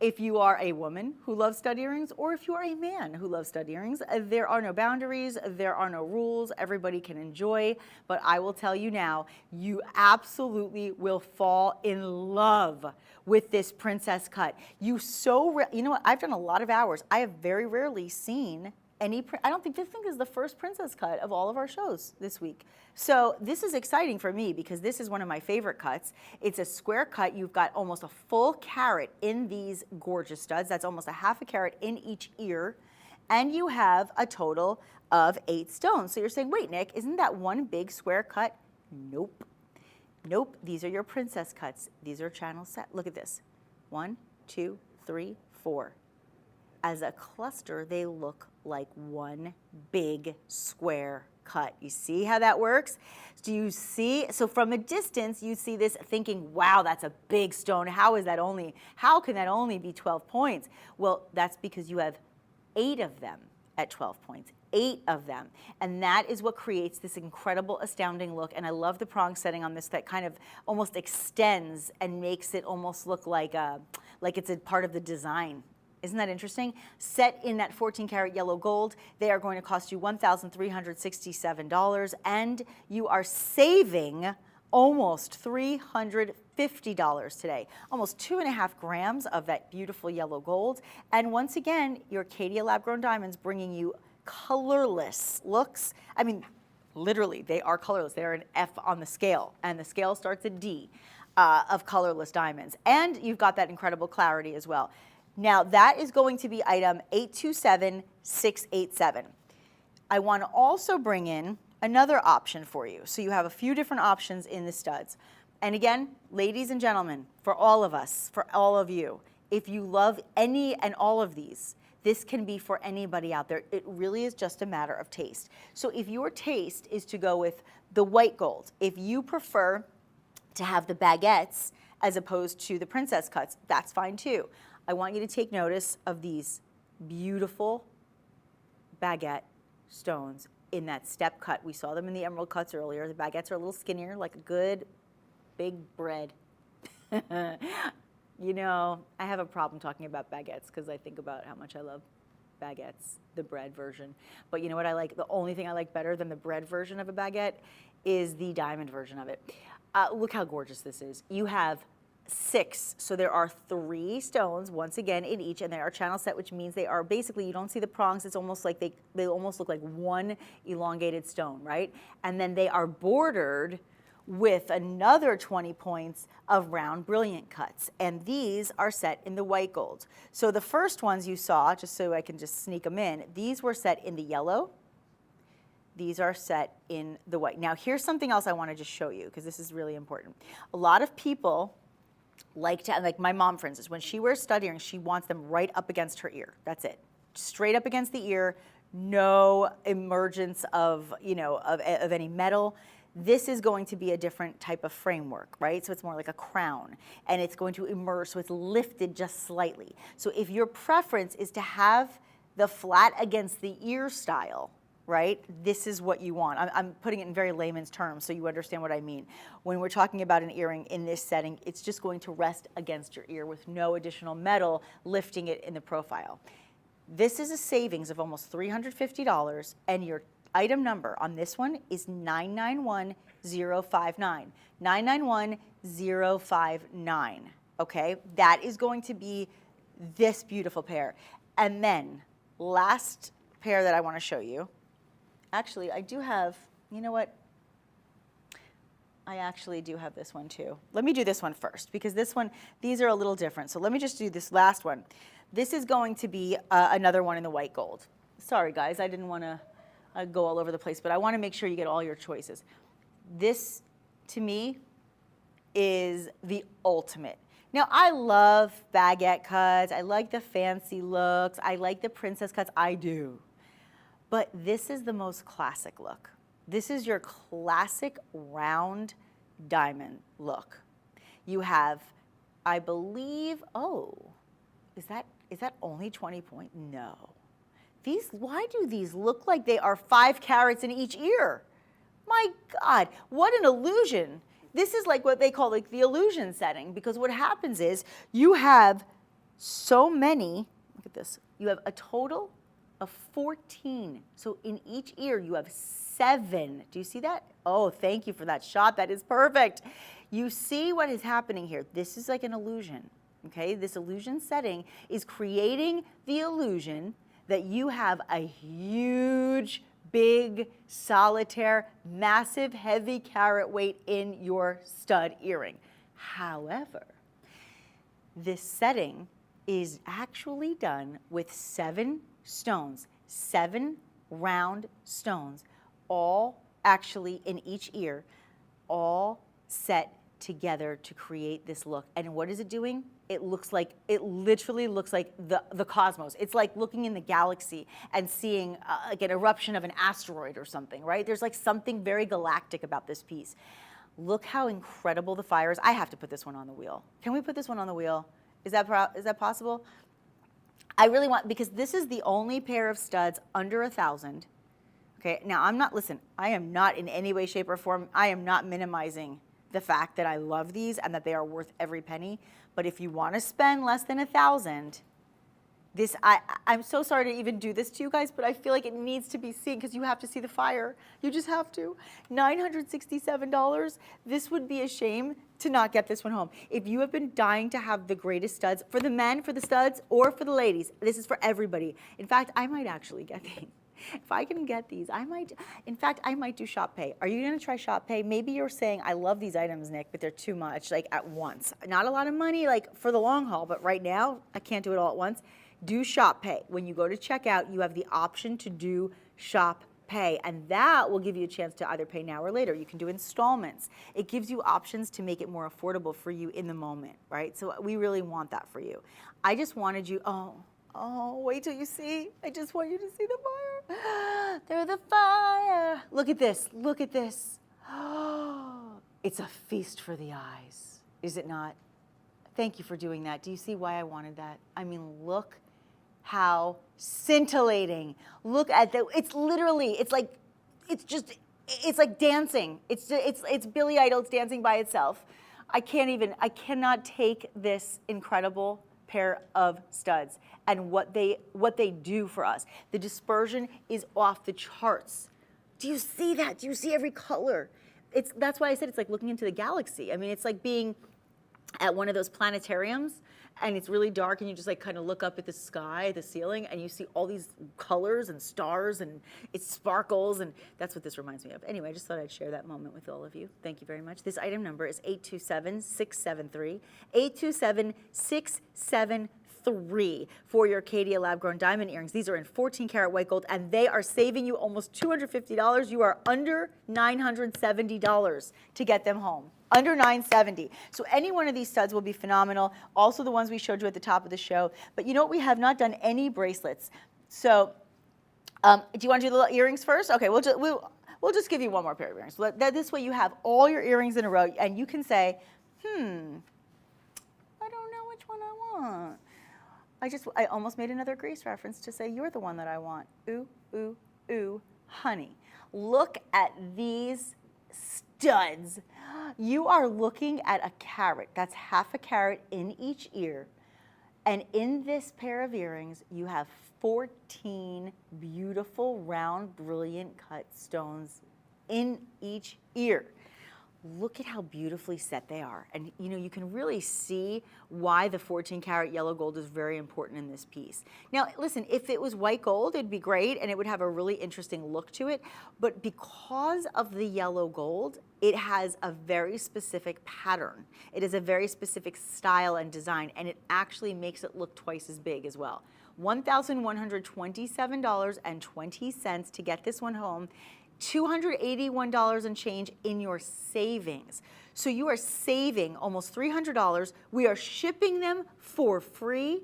If you are a woman who loves stud earrings, or if you are a man who loves stud earrings, there are no boundaries, there are no rules, everybody can enjoy, but I will tell you now, you absolutely will fall in love with this princess cut. You know what, I've done a lot of hours. I have very rarely seen I don't think this thing is the first princess cut of all of our shows this week. So this is exciting for me because this is one of my favorite cuts. It's a square cut. You've got almost a full carat in these gorgeous studs. That's almost a half a carat in each ear. And you have a total of 8 stones. So you're saying, wait, Nick, isn't that one big square cut? Nope. Nope, these are your princess cuts. These are channel set. Look at this. 1, 2, 3, 4. As a cluster, they look like one big square cut. You see how that works? Do you see? So from a distance, you see this thinking, wow, that's a big stone. How can that only be 12 points? Well, that's because you have 8 of them at 12 points. 8 of them. And that is what creates this incredible, astounding look. And I love the prong setting on this that kind of almost extends and makes it almost look like it's a part of the design. Isn't that interesting? Set in that 14 karat yellow gold, they are going to cost you $1,367, and you are saving almost $350 today. Almost 2.5 grams of that beautiful yellow gold. And once again, your Caydia lab-grown diamonds bringing you colorless looks. I mean, literally, they are colorless. They're an F on the scale, and the scale starts at D of colorless diamonds. And you've got that incredible clarity as well. Now, that is going to be item 827687. I want to also bring in another option for you. So you have a few different options in the studs. And again, ladies and gentlemen, for all of us, for all of you, if you love any and all of these, this can be for anybody out there. It really is just a matter of taste. So if your taste is to go with the white gold, if you prefer to have the baguettes as opposed to the princess cuts, that's fine too. I want you to take notice of these beautiful baguette stones in that step cut. We saw them in the emerald cuts earlier. The baguettes are a little skinnier, like a good big bread. You know, I have a problem talking about baguettes because I think about how much I love baguettes, the bread version. But you know what I like? The only thing I like better than the bread version of a baguette is the diamond version of it. Look how gorgeous this is. You have 6, so there are 3 stones once again in each, and they are channel set, which means they are basically, you don't see the prongs, it's almost like they almost look like one elongated stone, right? And then they are bordered with another 20 points of round brilliant cuts, and these are set in the white gold. So the first ones you saw, just so I can just sneak them in, these were set in the yellow. These are set in the white. Now here's something else I want to just show you because this is really important. A lot of people like my mom, for instance, when she wears stud earrings, she wants them right up against her ear. That's it. Straight up against the ear, no emergence of, of any metal. This is going to be a different type of framework, right? So it's more like a crown, and it's going to emerge, so it's lifted just slightly. So if your preference is to have the flat against the ear style, right? This is what you want. I'm putting it in very layman's terms so you understand what I mean. When we're talking about an earring in this setting, it's just going to rest against your ear with no additional metal lifting it in the profile. This is a savings of almost $350, and your item number on this one is 991059. 991059, okay? That is going to be this beautiful pair. And then, last pair that I want to show you. Actually, I do have, you know what? I actually do have this one too. Let me do this one first because this one, these are a little different. So let me just do this last one. This is going to be another one in the white gold. Sorry guys, I didn't want to go all over the place, but I want to make sure you get all your choices. This, to me, is the ultimate. Now, I love baguette cuts. I like the fancy looks. I like the princess cuts. I do. But this is the most classic look. This is your classic round diamond look. You have, I believe, is that only 20 points? No. Why do these look like they are 5 carats in each ear? My God, what an illusion. This is like what they call like the illusion setting, because what happens is you have so many, look at this, you have a total of 14. So in each ear, you have 7. Do you see that? Oh, thank you for that shot. That is perfect. You see what is happening here. This is like an illusion, okay? This illusion setting is creating the illusion that you have a huge, big, solitaire, massive, heavy carat weight in your stud earring. However, this setting is actually done with 7 stones, 7 round stones, all actually in each ear, all set together to create this look. And what is it doing? It literally looks like the cosmos. It's like looking in the galaxy and seeing like an eruption of an asteroid or something, right? There's like something very galactic about this piece. Look how incredible the fire is. I have to put this one on the wheel. Can we put this one on the wheel? Is that possible? I really want, because this is the only pair of studs under 1,000. Okay, now listen, I am not in any way, shape, or form, I am not minimizing the fact that I love these and that they are worth every penny. But if you want to spend less than 1,000, I'm so sorry to even do this to you guys, but I feel like it needs to be seen because you have to see the fire. You just have to. $967. This would be a shame to not get this one home. If you have been dying to have the greatest studs, for the men, for the studs, or for the ladies, this is for everybody. In fact, I might actually get these. If I can get these, I might do Shop Pay. Are you gonna try Shop Pay? Maybe you're saying, I love these items, Nick, but they're too much, like at once. Not a lot of money, like for the long haul, but right now, I can't do it all at once. Do Shop Pay. When you go to checkout, you have the option to do Shop Pay, and that will give you a chance to either pay now or later. You can do installments. It gives you options to make it more affordable for you in the moment, right? So we really want that for you. I just wanted you, oh, wait till you see. I just want you to see the fire. There's the fire. Look at this, look at this. It's a feast for the eyes, is it not? Thank you for doing that. Do you see why I wanted that? I mean, look how scintillating. Look at that. It's literally, it's like dancing. It's Billy Idol's dancing by itself. I cannot take this incredible pair of studs and what they do for us. The dispersion is off the charts. Do you see that? Do you see every color? That's why I said it's like looking into the galaxy. I mean, it's like being at one of those planetariums and it's really dark and you just like kind of look up at the sky, the ceiling, and you see all these colors and stars and it sparkles, and that's what this reminds me of. Anyway, I just thought I'd share that moment with all of you. Thank you very much. This item number is 827-673, 827-673 for your Caydia lab-grown diamond earrings. These are in 14 karat white gold and they are saving you almost $250. You are under $970 to get them home. Under $970. So any one of these studs will be phenomenal. Also the ones we showed you at the top of the show. But you know what? We have not done any bracelets. So do you want to do the earrings first? Okay, we'll just give you one more pair of earrings. This way you have all your earrings in a row and you can say, I don't know which one I want. I almost made another Grease reference to say you're the one that I want. Ooh, ooh, ooh, honey. Look at these studs. You are looking at a carat. That's half a carat in each ear. And in this pair of earrings, you have 14 beautiful, round, brilliant cut stones in each ear. Look at how beautifully set they are. And you know, you can really see why the 14 karat yellow gold is very important in this piece. Now, listen, if it was white gold, it'd be great and it would have a really interesting look to it. But because of the yellow gold, it has a very specific pattern. It is a very specific style and design, and it actually makes it look twice as big as well. $1,127.20 to get this one home. $281 and change in your savings. So you are saving almost $300. We are shipping them for free,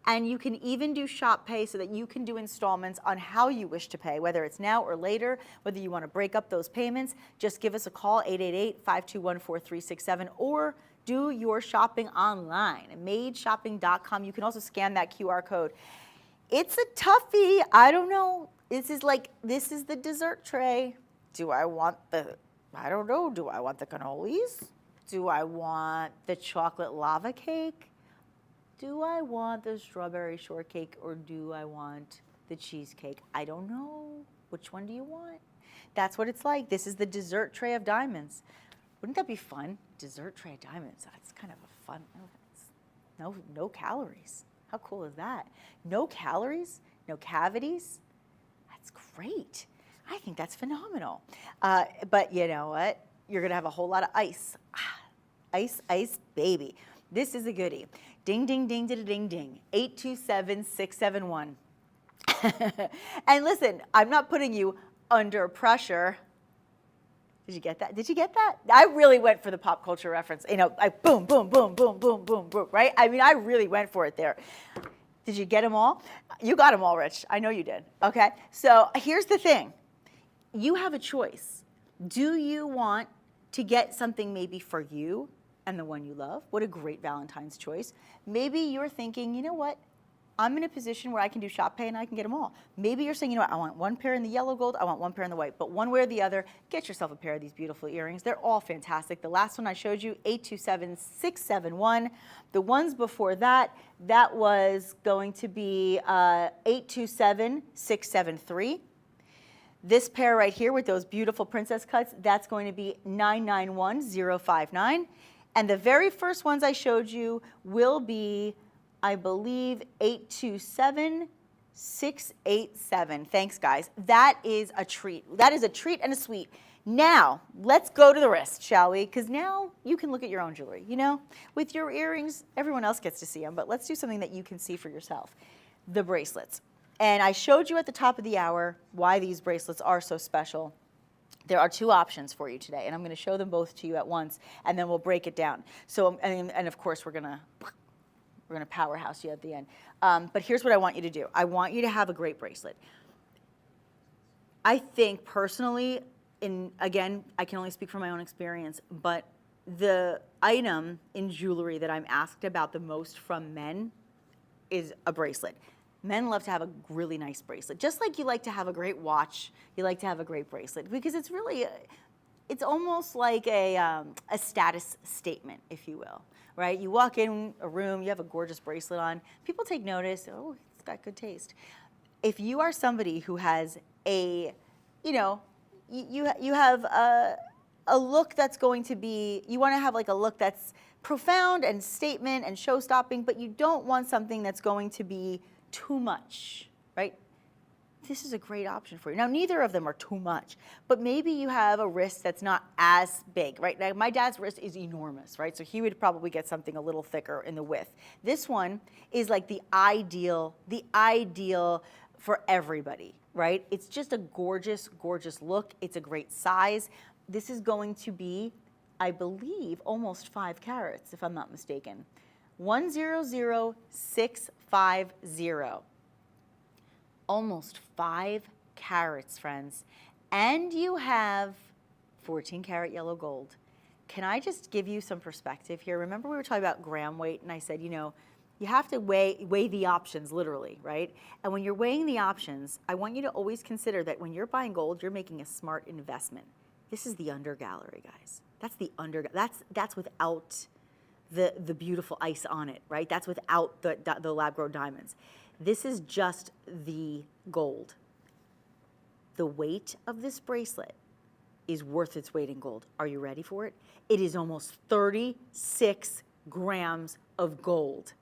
and you can even do Shop Pay so that you can do installments on how you wish to pay, whether it's now or later, whether you want to break up those payments. Just give us a call, 888-521-4367, or do your shopping online at madeshopping.com. You can also scan that QR code. It's a toughie. I don't know. This is the dessert tray. Do I want the cannolis? Do I want the chocolate lava cake? Do I want the strawberry shortcake or do I want the cheesecake? I don't know. Which one do you want? That's what it's like. This is the dessert tray of diamonds. Wouldn't that be fun? Dessert tray of diamonds. That's kind of a fun. No calories. How cool is that? No calories, no cavities. That's great. I think that's phenomenal. But you know what? You're gonna have a whole lot of ice. Ice, ice, baby. This is a goodie. Ding, ding, ding, ding, ding, ding. 827-671. And listen, I'm not putting you under pressure. Did you get that? Did you get that? I really went for the pop culture reference. You know, I boom, boom, boom, boom, boom, boom, boom, right? I mean, I really went for it there. Did you get them all? You got them all, Rich. I know you did. Okay. So here's the thing. You have a choice. Do you want to get something maybe for you and the one you love? What a great Valentine's choice. Maybe you're thinking, you know what? I'm in a position where I can do Shop Pay and I can get them all. Maybe you're saying, you know what, I want one pair in the yellow gold, I want one pair in the white, but one way or the other, get yourself a pair of these beautiful earrings. They're all fantastic. The last one I showed you, 827-671. The ones before that, that was going to be 827-673. This pair right here with those beautiful princess cuts, that's going to be 991-059. And the very first ones I showed you will be, I believe, 827-687. Thanks, guys. That is a treat. That is a treat and a sweet. Now, let's go to the wrist, shall we? Because now you can look at your own jewelry. You know, with your earrings, everyone else gets to see them, but let's do something that you can see for yourself. The bracelets. And I showed you at the top of the hour why these bracelets are so special. There are two options for you today, and I'm going to show them both to you at once, and then we'll break it down. So, and of course, we're going to powerhouse you at the end. But here's what I want you to do. I want you to have a great bracelet. I think personally, again, I can only speak from my own experience, but the item in jewelry that I'm asked about the most from men is a bracelet. Men love to have a really nice bracelet. Just like you like to have a great watch, you like to have a great bracelet, because it's really, it's almost like a status statement, if you will, right? You walk in a room, you have a gorgeous bracelet on, people take notice, oh, it's got good taste. If you are somebody who has a, you know, you have a look that's going to be, you want to have like a look that's profound and statement and show-stopping, but you don't want something that's going to be too much, right? This is a great option for you. Now, neither of them are too much, but maybe you have a wrist that's not as big, right? Now, my dad's wrist is enormous, right? So he would probably get something a little thicker in the width. This one is like the ideal for everybody, right? It's just a gorgeous, gorgeous look. It's a great size. This is going to be, I believe, almost 5 carats, if I'm not mistaken. 100650. Almost 5 carats, friends. And you have 14 karat yellow gold. Can I just give you some perspective here? Remember we were talking about gram weight, and I said, you know, you have to weigh the options, literally, right? And when you're weighing the options, I want you to always consider that when you're buying gold, you're making a smart investment. This is the under gallery, guys. That's the under, that's without the beautiful ice on it, right? That's without the lab-grown diamonds. This is just the gold. The weight of this bracelet is worth its weight in gold. Are you ready for it? It is almost 36 grams of gold.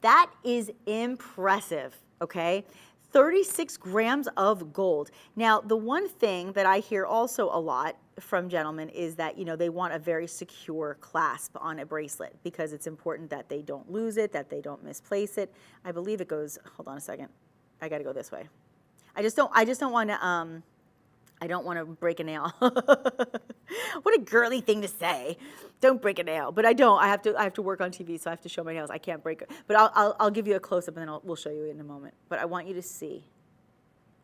That is impressive, okay? 36 grams of gold. Now, the one thing that I hear also a lot from gentlemen is that, you know, they want a very secure clasp on a bracelet because it's important that they don't lose it, that they don't misplace it. I believe it goes, hold on a second. I got to go this way. I just don't want to, I don't want to break a nail. What a girly thing to say. Don't break a nail. But I don't. I have to work on TV, so I have to show my nails. I can't break it. But I'll give you a close-up, and then we'll show you in a moment. But I want you to see.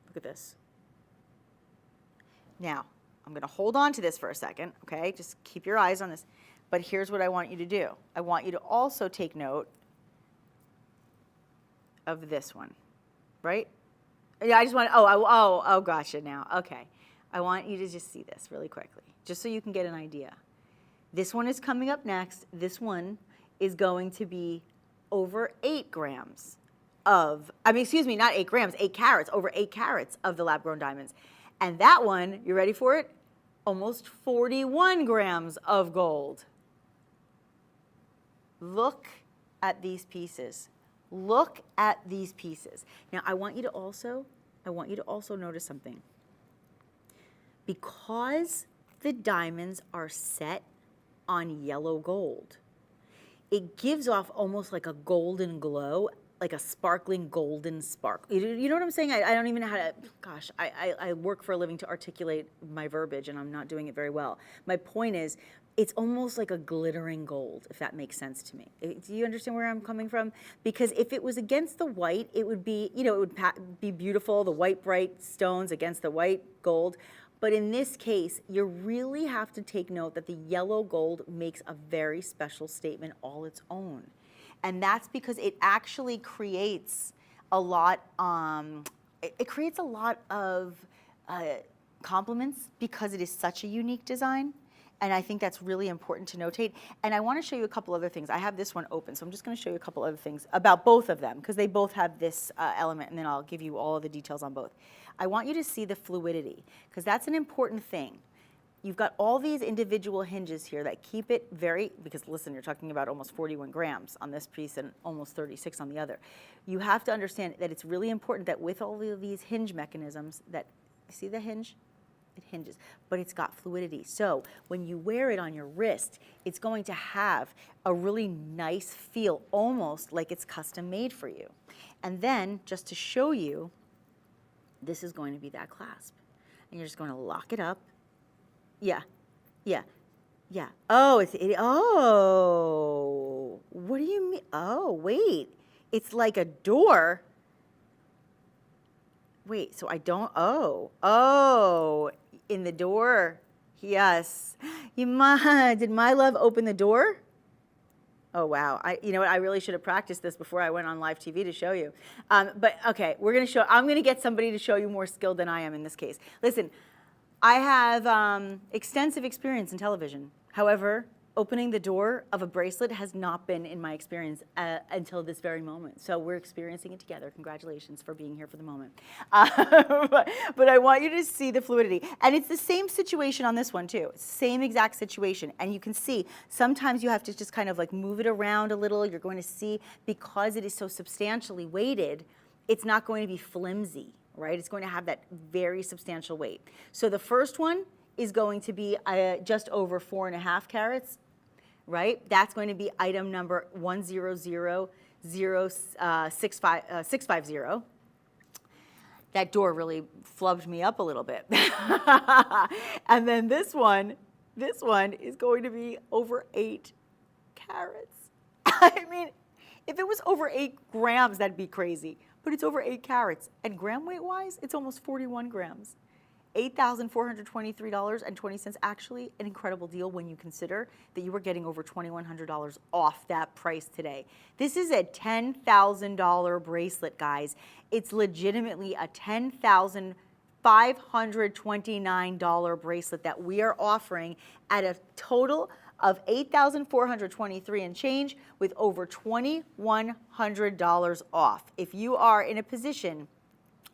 Look at this. Now, I'm going to hold on to this for a second, okay? Just keep your eyes on this. But here's what I want you to do. I want you to also take note of this one, right? Yeah, I just want, oh, gotcha now. Okay. I want you to just see this really quickly, just so you can get an idea. This one is coming up next. This one is going to be over 8 grams of, excuse me, not 8 grams, 8 carats, over 8 carats of the lab-grown diamonds. And that one, you ready for it? Almost 41 grams of gold. Look at these pieces. Look at these pieces. Now, I want you to also notice something. Because the diamonds are set on yellow gold, it gives off almost like a golden glow, like a sparkling golden spark. You know what I'm saying? I don't even know how to, gosh, I work for a living to articulate my verbiage, and I'm not doing it very well. My point is, it's almost like a glittering gold, if that makes sense to me. Do you understand where I'm coming from? Because if it was against the white, it would be, it would be beautiful, the white bright stones against the white gold. But in this case, you really have to take note that the yellow gold makes a very special statement all its own. And that's because it actually creates a lot, it creates a lot of compliments because it is such a unique design. And I think that's really important to notate. And I want to show you a couple other things. I have this one open, so I'm just going to show you a couple other things about both of them, because they both have this element, and then I'll give you all of the details on both. I want you to see the fluidity, because that's an important thing. You've got all these individual hinges here that keep it very, because listen, you're talking about almost 41 grams on this piece and almost 36 on the other. You have to understand that it's really important that with all of these hinge mechanisms, that, see the hinge? It hinges, but it's got fluidity. So when you wear it on your wrist, it's going to have a really nice feel, almost like it's custom made for you. And then, just to show you, this is going to be that clasp. And you're just going to lock it up. Yeah, yeah, yeah. Oh, oh, what do you mean? Oh, wait, it's like a door. Wait, so I don't, oh, in the door, yes. Did my love open the door? Oh, wow. You know what, I really should have practiced this before I went on live TV to show you. But okay, I'm gonna get somebody to show you more skilled than I am in this case. Listen, I have extensive experience in television. However, opening the door of a bracelet has not been in my experience until this very moment. So we're experiencing it together. Congratulations for being here for the moment. But I want you to see the fluidity. And it's the same situation on this one too. Same exact situation. And you can see sometimes you have to just kind of like move it around a little. You're going to see, because it is so substantially weighted, it's not going to be flimsy, right? It's going to have that very substantial weight. So the first one is going to be just over 4.5 carats. Right? That's going to be item number 10000650. That door really flubbed me up a little bit. And then this one is going to be over 8 carats. I mean, if it was over 8 grams, that'd be crazy. But it's over 8 carats. And gram weight wise, it's almost 41 grams. $8,423.20, actually an incredible deal when you consider that you were getting over $2,100 off that price today. This is a $10,000 bracelet, guys. It's legitimately a $10,529 bracelet that we are offering at a total of $8,423 and change, with over $2,100 off. If you are in a position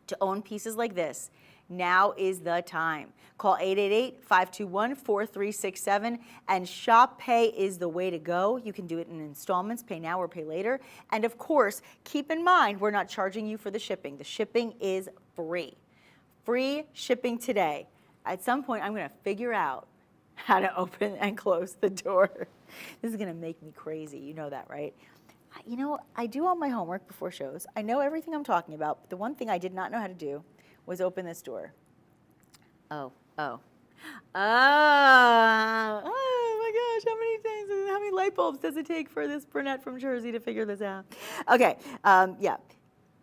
to own pieces like this, now is the time. Call 888-521-4367, and Shop Pay is the way to go. You can do it in installments, pay now or pay later. And of course, keep in mind, we're not charging you for the shipping. The shipping is free. Free shipping today. At some point, I'm going to figure out how to open and close the door. This is going to make me crazy. You know that, right? You know, I do all my homework before shows. I know everything I'm talking about, but the one thing I did not know how to do was open this door. Oh my gosh, how many light bulbs does it take for this brunette from Jersey to figure this out? Okay, yeah,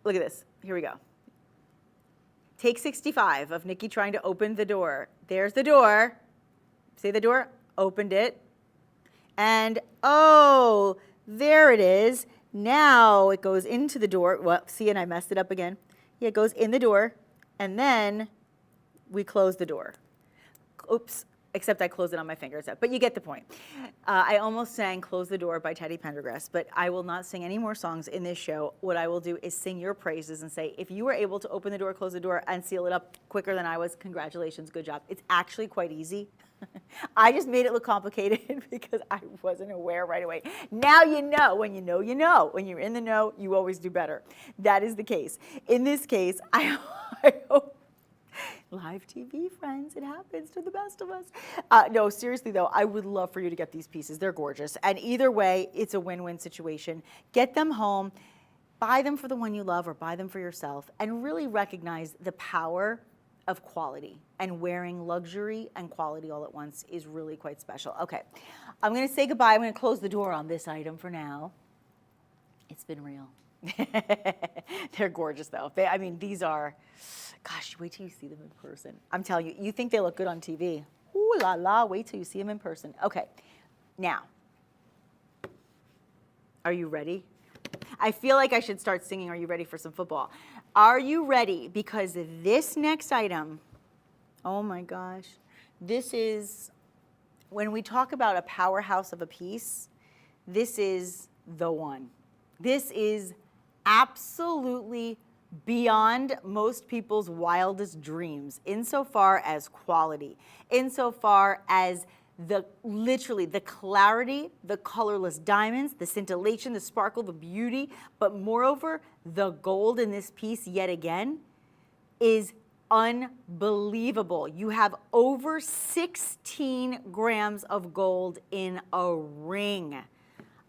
look at this, here we go. Take 65 of Nikki trying to open the door. There's the door. See the door? Opened it. And oh, there it is. Now it goes into the door. Well, see, and I messed it up again. Yeah, it goes in the door. And then we close the door. Oops, except I closed it on my fingers. But you get the point. I almost sang Close the Door by Teddy Pendergrass, but I will not sing any more songs in this show. What I will do is sing your praises and say, if you were able to open the door, close the door, and seal it up quicker than I was, congratulations, good job. It's actually quite easy. I just made it look complicated because I wasn't aware right away. Now you know. When you know, you know. When you're in the know, you always do better. That is the case. In this case, I hope, live TV, friends, it happens to the best of us. No, seriously though, I would love for you to get these pieces. They're gorgeous. And either way, it's a win-win situation. Get them home, buy them for the one you love or buy them for yourself, and really recognize the power of quality. And wearing luxury and quality all at once is really quite special. Okay, I'm gonna say goodbye. I'm gonna close the door on this item for now. It's been real. They're gorgeous though. I mean, these are, gosh, wait till you see them in person. I'm telling you, you think they look good on TV. Ooh la la, wait till you see them in person. Okay, now, are you ready? I feel like I should start singing, are you ready for some football? Are you ready? Because this next item, oh my gosh, this is, when we talk about a powerhouse of a piece, this is the one. This is absolutely beyond most people's wildest dreams, insofar as quality, insofar as literally the clarity, the colorless diamonds, the scintillation, the sparkle, the beauty, but moreover, the gold in this piece yet again is unbelievable. You have over 16 grams of gold in a ring.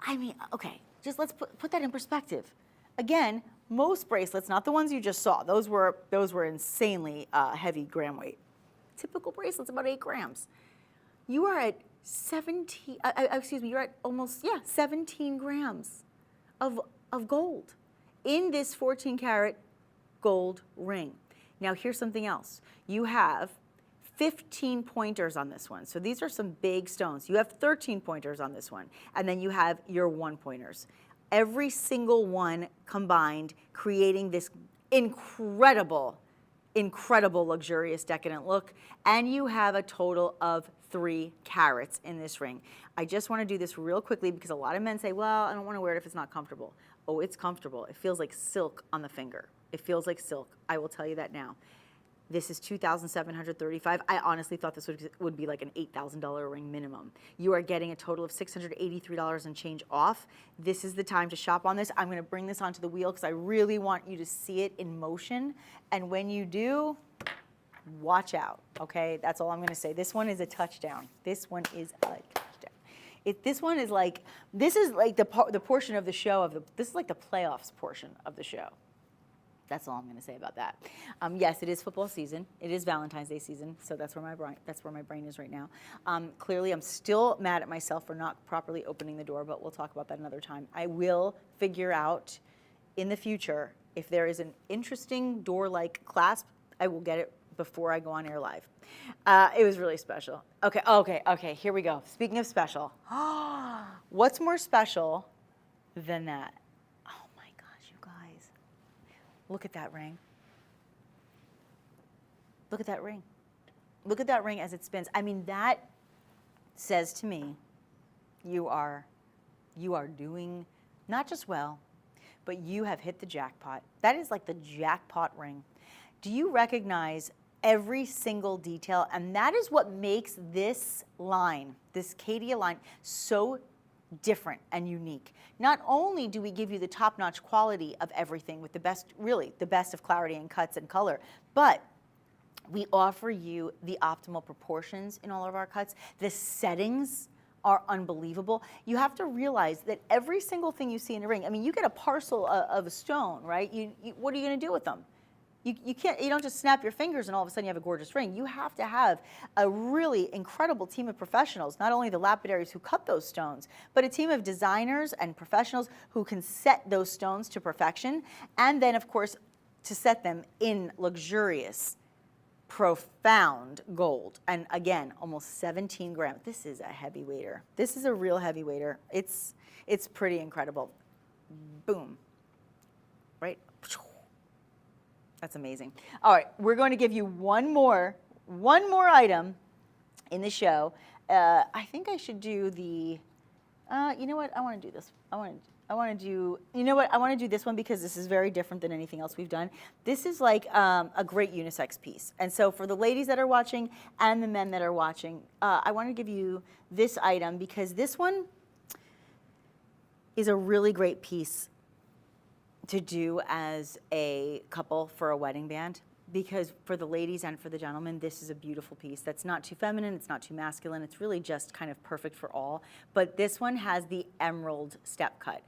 I mean, okay, just let's put that in perspective. Again, most bracelets, not the ones you just saw, those were insanely heavy gram weight. Typical bracelets, about 8 grams. You are at 17, you're at almost, 17 grams of gold in this 14 karat gold ring. Now here's something else. You have 15 pointers on this one. So these are some big stones. You have 13 pointers on this one. And then you have your 1 pointers. Every single one combined, creating this incredible, luxurious, decadent look. And you have a total of 3 carats in this ring. I just want to do this real quickly because a lot of men say, well, I don't want to wear it if it's not comfortable. Oh, it's comfortable. It feels like silk on the finger. It feels like silk. I will tell you that now. This is $2,735. I honestly thought this would be like an $8,000 ring minimum. You are getting a total of $683 and change off. This is the time to shop on this. I'm going to bring this onto the wheel because I really want you to see it in motion. And when you do, watch out, okay? That's all I'm going to say. This one is a touchdown. This one is a touchdown. This is like the portion of the show this is like the playoffs portion of the show. That's all I'm going to say about that. Yes, it is football season. It is Valentine's Day season, so that's where my brain is right now. Clearly, I'm still mad at myself for not properly opening the door, but we'll talk about that another time. I will figure out in the future if there is an interesting door-like clasp. I will get it before I go on air live. It was really special. Okay. Here we go. Speaking of special, what's more special than that? Look at that ring. Look at that ring. Look at that ring as it spins. I mean, that says to me, you are doing not just well, but you have hit the jackpot. That is like the jackpot ring. Do you recognize every single detail? And that is what makes this line, this Caydia line, so different and unique. Not only do we give you the top-notch quality of everything with the best, really, the best of clarity and cuts and color, but we offer you the optimal proportions in all of our cuts. The settings are unbelievable. You have to realize that every single thing you see in a ring, I mean, you get a parcel of a stone, right? What are you going to do with them? You don't just snap your fingers and all of a sudden you have a gorgeous ring. You have to have a really incredible team of professionals, not only the lapidaries who cut those stones, but a team of designers and professionals who can set those stones to perfection, and then of course to set them in luxurious, profound gold. And again, almost 17 grams. This is a heavyweighter. This is a real heavyweighter. It's pretty incredible. Boom. Right? That's amazing. All right, we're going to give you one more item in the show. I think I should do the, you know what, I want to do this. I want to do, you know what, I want to do this one because this is very different than anything else we've done. This is like a great unisex piece. And so for the ladies that are watching and the men that are watching, I want to give you this item because this one is a really great piece to do as a couple for a wedding band. Because for the ladies and for the gentlemen, this is a beautiful piece that's not too feminine, it's not too masculine, it's really just kind of perfect for all. But this one has the emerald step cut.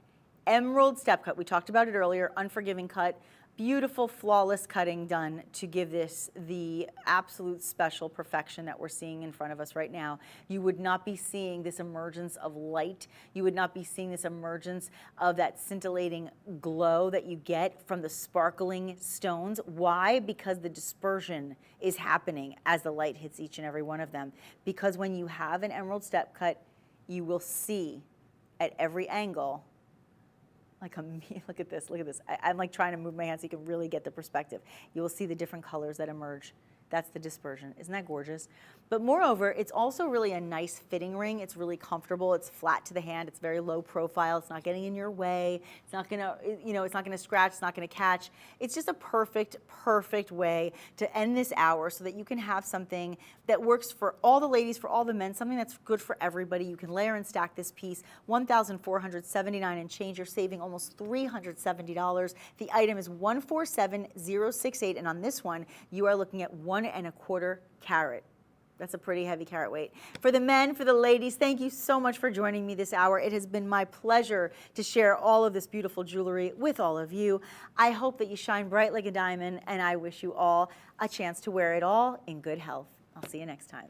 Emerald step cut, we talked about it earlier, unforgiving cut, beautiful, flawless cutting done to give this the absolute special perfection that we're seeing in front of us right now. You would not be seeing this emergence of light. You would not be seeing this emergence of that scintillating glow that you get from the sparkling stones. Why? Because the dispersion is happening as the light hits each and every one of them. Because when you have an emerald step cut, you will see at every angle, like look at this, I'm like trying to move my hand so you can really get the perspective. You will see the different colors that emerge. That's the dispersion. Isn't that gorgeous? But moreover, it's also really a nice fitting ring. It's really comfortable. It's flat to the hand. It's very low profile. It's not getting in your way. It's not gonna, it's not gonna scratch. It's not gonna catch. It's just a perfect, perfect way to end this hour so that you can have something that works for all the ladies, for all the men, something that's good for everybody. You can layer and stack this piece, $1,479 and change. You're saving almost $370. The item is 147068, and on this one, you are looking at 1¼ carat. That's a pretty heavy carat weight. For the men, for the ladies, thank you so much for joining me this hour. It has been my pleasure to share all of this beautiful jewelry with all of you. I hope that you shine bright like a diamond, and I wish you all a chance to wear it all in good health. I'll see you next time.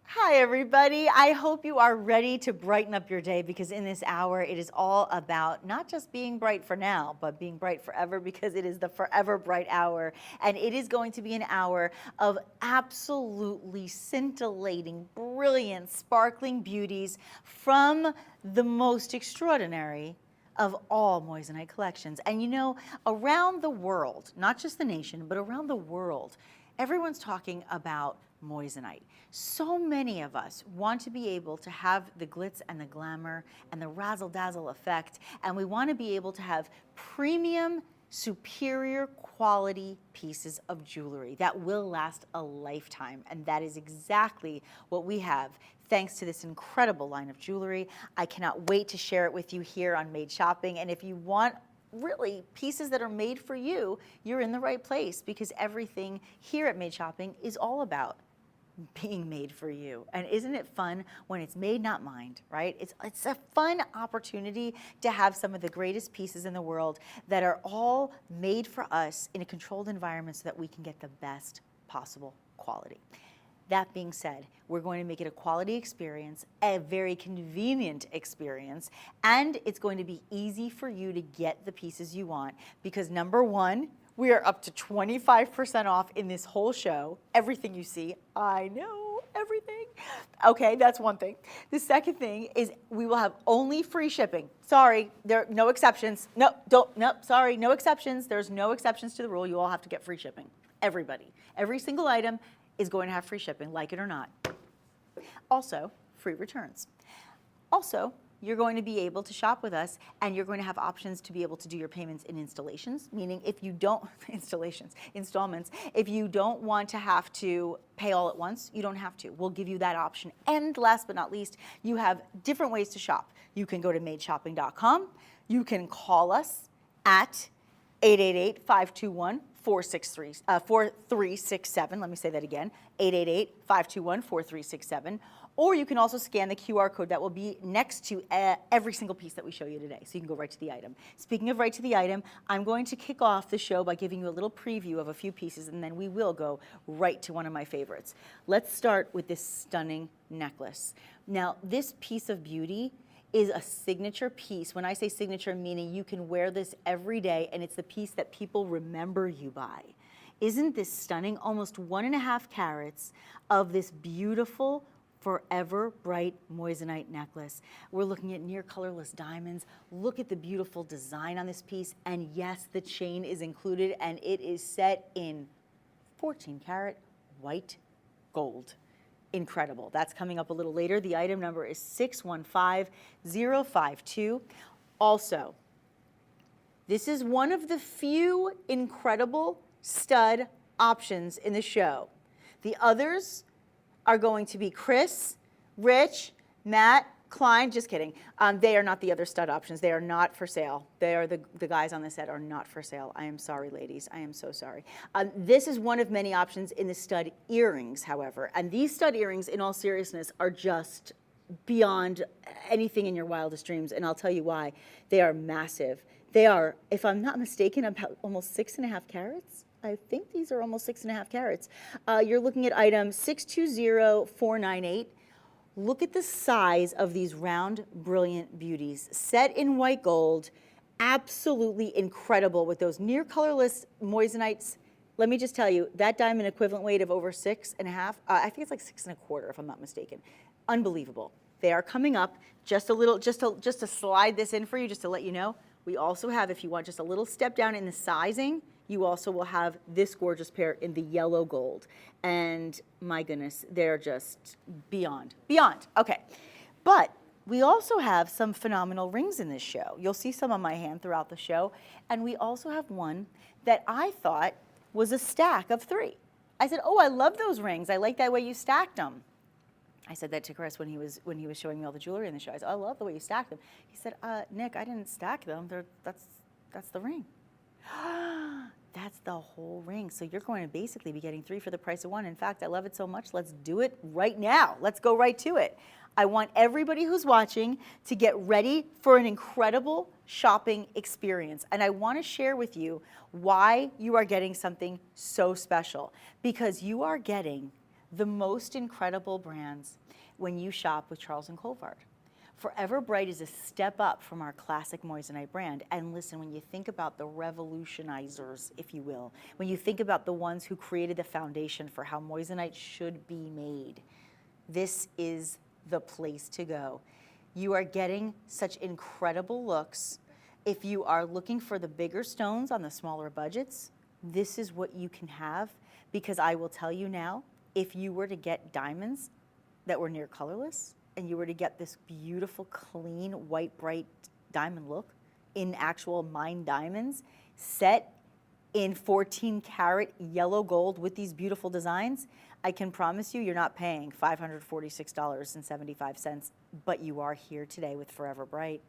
Hi everybody, I hope you are ready to brighten up your day because in this hour it is all about not just being bright for now, but being bright forever because it is the forever bright hour. And it is going to be an hour of absolutely scintillating, brilliant, sparkling beauties from the most extraordinary of all moissanite collections. And you know, around the world, not just the nation, but around the world, everyone's talking about moissanite. So many of us want to be able to have the glitz and the glamour and the razzle-dazzle effect, and we want to be able to have premium, superior quality pieces of jewelry that will last a lifetime, and that is exactly what we have thanks to this incredible line of jewelry. I cannot wait to share it with you here on Made Shopping, and if you want really pieces that are made for you, you're in the right place because everything here at Made Shopping is all about being made for you. And isn't it fun when it's made, not mined, right? It's a fun opportunity to have some of the greatest pieces in the world that are all made for us in a controlled environment so that we can get the best possible quality. That being said, we're going to make it a quality experience, a very convenient experience, and it's going to be easy for you to get the pieces you want because number one, we are up to 25% off in this whole show. Everything you see, I know, everything. Okay, that's one thing. The second thing is we will have only free shipping. Sorry, there are no exceptions. No, sorry, no exceptions. There's no exceptions to the rule. You all have to get free shipping. Everybody. Every single item is going to have free shipping, like it or not. Also, free returns. Also, you're going to be able to shop with us and you're going to have options to be able to do your payments in installations, meaning if you don't, installments, if you don't want to have to pay all at once, you don't have to. We'll give you that option. And last but not least, you have different ways to shop. You can go to madeshopping.com. You can call us at 888-521-4367. Let me say that again, 888-521-4367. Or you can also scan the QR code that will be next to every single piece that we show you today. So you can go right to the item. Speaking of right to the item, I'm going to kick off the show by giving you a little preview of a few pieces, and then we will go right to one of my favorites. Let's start with this stunning necklace. Now, this piece of beauty is a signature piece. When I say signature, meaning you can wear this every day, and it's the piece that people remember you by. Isn't this stunning? Almost 1½ carats of this beautiful Forever Bright moissanite necklace. We're looking at near colorless diamonds. Look at the beautiful design on this piece. And yes, the chain is included, and it is set in 14 karat white gold. Incredible. That's coming up a little later. The item number is 615052. Also, this is one of the few incredible stud options in the show. The others are going to be Chris, Rich, Matt, Klein, just kidding. They are not the other stud options. They are not for sale. They are the guys on the set are not for sale. I am sorry, ladies. I am so sorry. This is one of many options in the stud earrings, however. And these stud earrings, in all seriousness, are just beyond anything in your wildest dreams. And I'll tell you why. They are massive. They are, if I'm not mistaken, about almost 6.5 carats. I think these are almost 6.5 carats. You're looking at item 620498. Look at the size of these round, brilliant beauties. Set in white gold, absolutely incredible with those near colorless moissanites. Let me just tell you, that diamond equivalent weight of over 6.5, I think it's like 6.25 if I'm not mistaken. Unbelievable. They are coming up. Just a little, just to slide this in for you, just to let you know, we also have, if you want just a little step down in the sizing, you also will have this gorgeous pair in the yellow gold. And my goodness, they're just beyond. Okay. But we also have some phenomenal rings in this show. You'll see some on my hand throughout the show. And we also have one that I thought was a stack of 3. I said, oh, I love those rings. I like that way you stacked them. I said that to Chris when he was showing me all the jewelry in the show. I said, I love the way you stacked them. He said, Nick, I didn't stack them. That's the ring. That's the whole ring. So you're going to basically be getting 3 for the price of 1. In fact, I love it so much, let's do it right now. Let's go right to it. I want everybody who's watching to get ready for an incredible shopping experience. And I want to share with you why you are getting something so special. Because you are getting the most incredible brands when you shop with Charles & Colvard. Forever Bright is a step up from our classic moissanite brand. And listen, when you think about the revolutionizers, if you will, when you think about the ones who created the foundation for how moissanite should be made, this is the place to go. You are getting such incredible looks. If you are looking for the bigger stones on the smaller budgets, this is what you can have, because I will tell you now, if you were to get diamonds that were near colorless, and you were to get this beautiful, clean, white, bright diamond look in actual mined diamonds, set in 14 karat yellow gold with these beautiful designs, I can promise you, you're not paying $546.75, but you are here today with Forever Bright.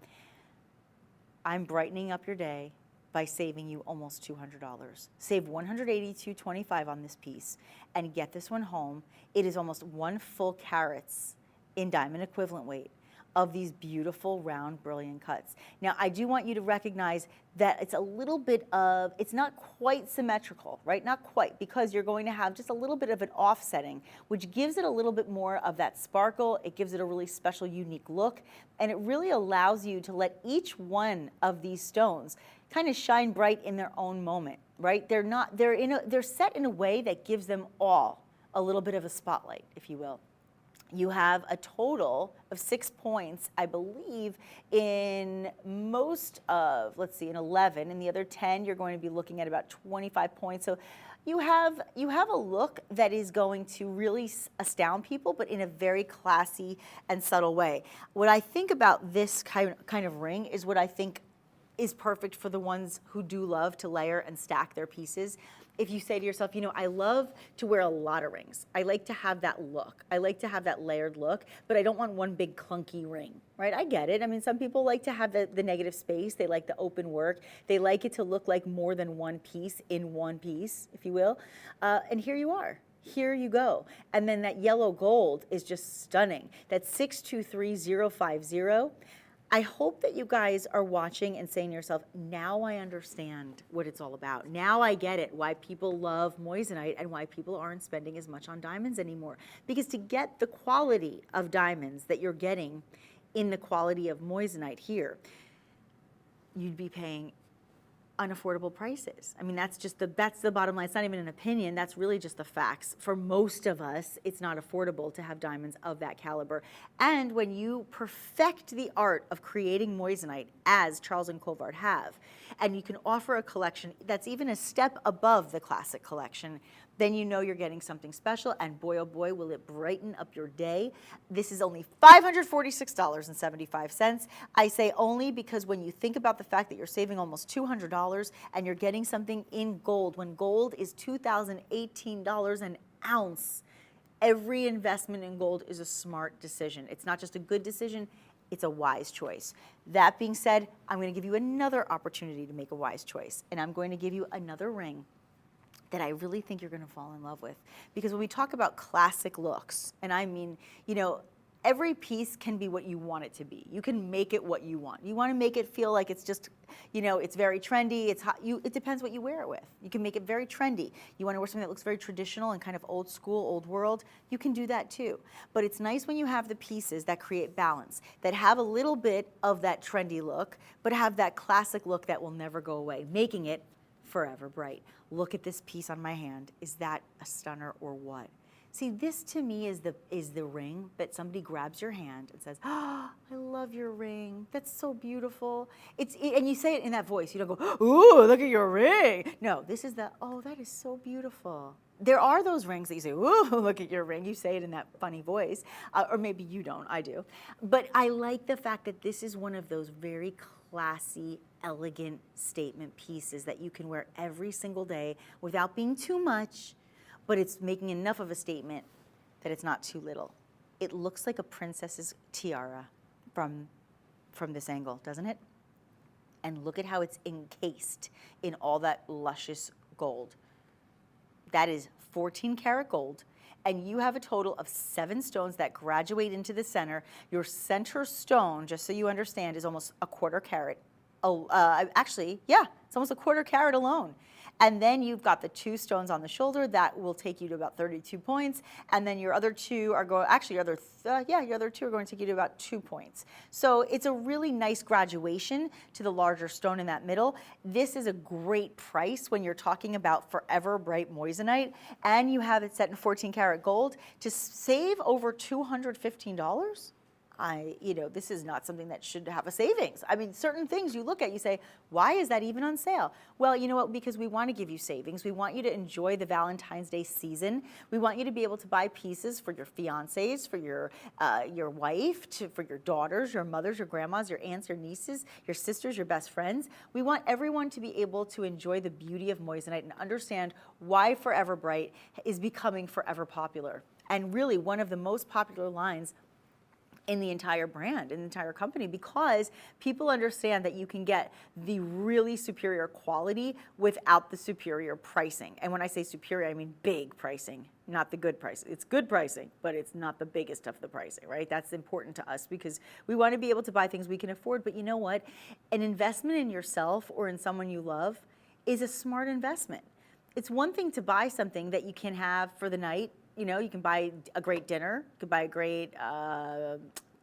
I'm brightening up your day by saving you almost $200. Save $182.25 on this piece and get this one home. It is almost 1 full carats in diamond equivalent weight of these beautiful round brilliant cuts. Now I do want you to recognize that it's a little bit of, it's not quite symmetrical, right? Not quite, because you're going to have just a little bit of an offsetting, which gives it a little bit more of that sparkle. It gives it a really special, unique look, and it really allows you to let each one of these stones kind of shine bright in their own moment, right? They're set in a way that gives them all a little bit of a spotlight, if you will. You have a total of 6 points, I believe, in most of, let's see, in 11. In the other 10, you're going to be looking at about 25 points. So you have a look that is going to really astound people, but in a very classy and subtle way. What I think about this kind of ring is what I think is perfect for the ones who do love to layer and stack their pieces. If you say to yourself, you know, I love to wear a lot of rings. I like to have that look. I like to have that layered look, but I don't want one big clunky ring, right? I get it. I mean, some people like to have the negative space. They like the open work. They like it to look like more than one piece in one piece, if you will. And here you are. Here you go. And then that yellow gold is just stunning. That's 623050. I hope that you guys are watching and saying to yourself, now I understand what it's all about. Now I get it, why people love moissanite and why people aren't spending as much on diamonds anymore. Because to get the quality of diamonds that you're getting in the quality of moissanite here, you'd be paying unaffordable prices. I mean, that's the bottom line. It's not even an opinion. That's really just the facts. For most of us, it's not affordable to have diamonds of that caliber. And when you perfect the art of creating moissanite, as Charles and Colvard have, and you can offer a collection that's even a step above the classic collection, then you know you're getting something special, and boy, oh boy, will it brighten up your day. This is only $546.75. I say only because when you think about the fact that you're saving almost $200 and you're getting something in gold, when gold is $2,018 an ounce, every investment in gold is a smart decision. It's not just a good decision, it's a wise choice. That being said, I'm going to give you another opportunity to make a wise choice, and I'm going to give you another ring that I really think you're going to fall in love with. Because when we talk about classic looks, and I mean, you know, every piece can be what you want it to be. You can make it what you want. You want to make it feel like it's just, you know, it's very trendy, it's hot. It depends what you wear it with. You can make it very trendy. You want to wear something that looks very traditional and kind of old school, old world, you can do that too. But it's nice when you have the pieces that create balance, that have a little bit of that trendy look, but have that classic look that will never go away, making it forever bright. Look at this piece on my hand. Is that a stunner or what? See, this to me is the ring that somebody grabs your hand and says, "Oh, I love your ring. That's so beautiful." And you say it in that voice. You don't go, "Ooh, look at your ring." No, this is "Oh, that is so beautiful." There are those rings that you say, "Ooh, look at your ring." You say it in that funny voice, or maybe you don't. I do. But I like the fact that this is one of those very classy, elegant statement pieces that you can wear every single day without being too much, but it's making enough of a statement that it's not too little. It looks like a princess's tiara from this angle, doesn't it? And look at how it's encased in all that luscious gold. That is 14 karat gold. And you have a total of 7 stones that graduate into the center. Your center stone, just so you understand, is almost a quarter carat. Actually, yeah, it's almost a quarter carat alone. And then you've got the 2 stones on the shoulder that will take you to about 32 points. And then your other 2 are going, actually your other 2 are going to take you to about 2 points. So it's a really nice graduation to the larger stone in that middle. This is a great price when you're talking about forever bright moissanite, and you have it set in 14 karat gold. To save over $215, this is not something that should have a savings. I mean, certain things you look at, you say, why is that even on sale? Well, you know what, because we want to give you savings. We want you to enjoy the Valentine's Day season. We want you to be able to buy pieces for your fiancés, for your wife, for your daughters, your mothers, your grandmas, your aunts, your nieces, your sisters, your best friends. We want everyone to be able to enjoy the beauty of moissanite and understand why Forever Bright is becoming forever popular. And really one of the most popular lines in the entire brand, in the entire company, because people understand that you can get the really superior quality without the superior pricing. And when I say superior, I mean big pricing, not the good price. It's good pricing, but it's not the biggest of the pricing, right? That's important to us because we want to be able to buy things we can afford. But you know what? An investment in yourself or in someone you love is a smart investment. It's one thing to buy something that you can have for the night. You know, you can buy a great dinner, you can buy a great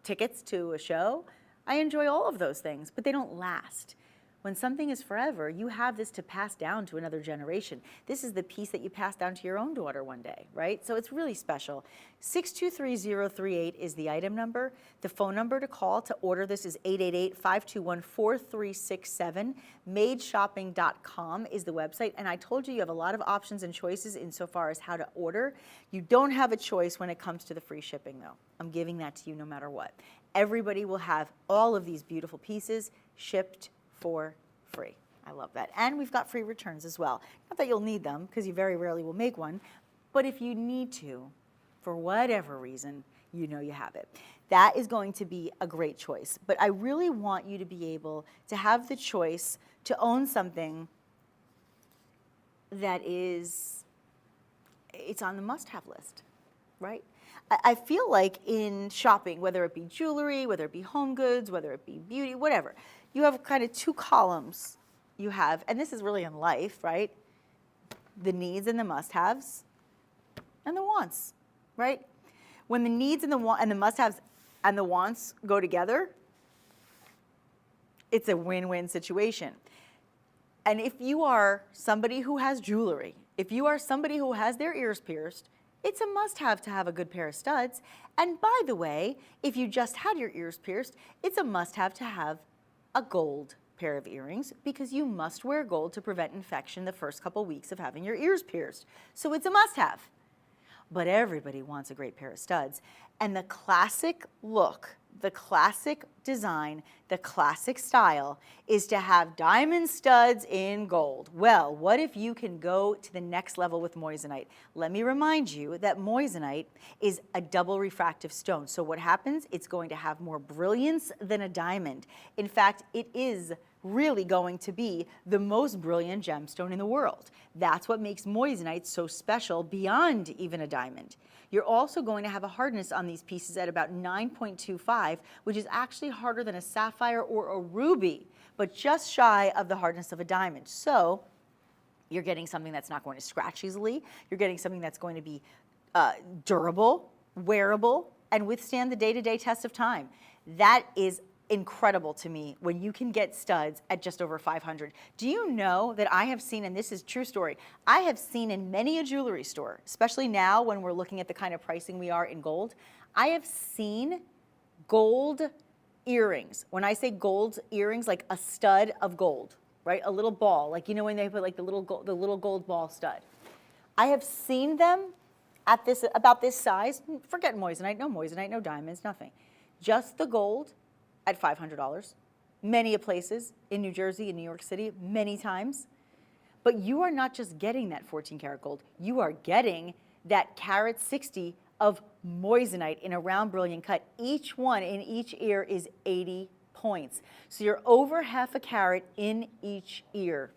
tickets to a show. I enjoy all of those things, but they don't last. When something is forever, you have this to pass down to another generation. This is the piece that you pass down to your own daughter one day, right? So it's really special. 623038 is the item number. The phone number to call to order this is 888-521-4367. Madeshopping.com is the website. And I told you have a lot of options and choices insofar as how to order. You don't have a choice when it comes to the free shipping, though. I'm giving that to you no matter what. Everybody will have all of these beautiful pieces shipped for free. I love that. And we've got free returns as well. Not that you'll need them, because you very rarely will make one, but if you need to, for whatever reason, you know you have it. That is going to be a great choice. But I really want you to be able to have the choice to own something that it's on the must-have list, right? I feel like in shopping, whether it be jewelry, whether it be home goods, whether it be beauty, whatever, you have kind of 2 columns you have, and this is really in life, right? The needs and the must-haves and the wants, right? When the needs and the must-haves and the wants go together, it's a win-win situation. And if you are somebody who has jewelry, if you are somebody who has their ears pierced, it's a must-have to have a good pair of studs. And by the way, if you just had your ears pierced, it's a must-have to have a gold pair of earrings, because you must wear gold to prevent infection the first couple weeks of having your ears pierced. So it's a must-have. But everybody wants a great pair of studs. And the classic look, the classic design, the classic style is to have diamond studs in gold. Well, what if you can go to the next level with moissanite? Let me remind you that moissanite is a double refractive stone. So what happens? It's going to have more brilliance than a diamond. In fact, it is really going to be the most brilliant gemstone in the world. That's what makes moissanite so special beyond even a diamond. You're also going to have a hardness on these pieces at about 9.25, which is actually harder than a sapphire or a ruby, but just shy of the hardness of a diamond. So you're getting something that's not going to scratch easily. You're getting something that's going to be durable, wearable, and withstand the day-to-day test of time. That is incredible to me when you can get studs at just over $500. Do you know that I have seen, and this is true story, I have seen in many a jewelry store, especially now when we're looking at the kind of pricing we are in gold, I have seen gold earrings. When I say gold earrings, like a stud of gold, right? A little ball, like you know when they put like the little gold ball stud. I have seen them at this, about this size, forget moissanite, no diamonds, nothing. Just the gold at $500, many places in New Jersey and New York City, many times. But you are not just getting that 14 karat gold, you are getting that carat 60 of moissanite in a round brilliant cut. Each one in each ear is 80 points. So you're over half a carat in each ear.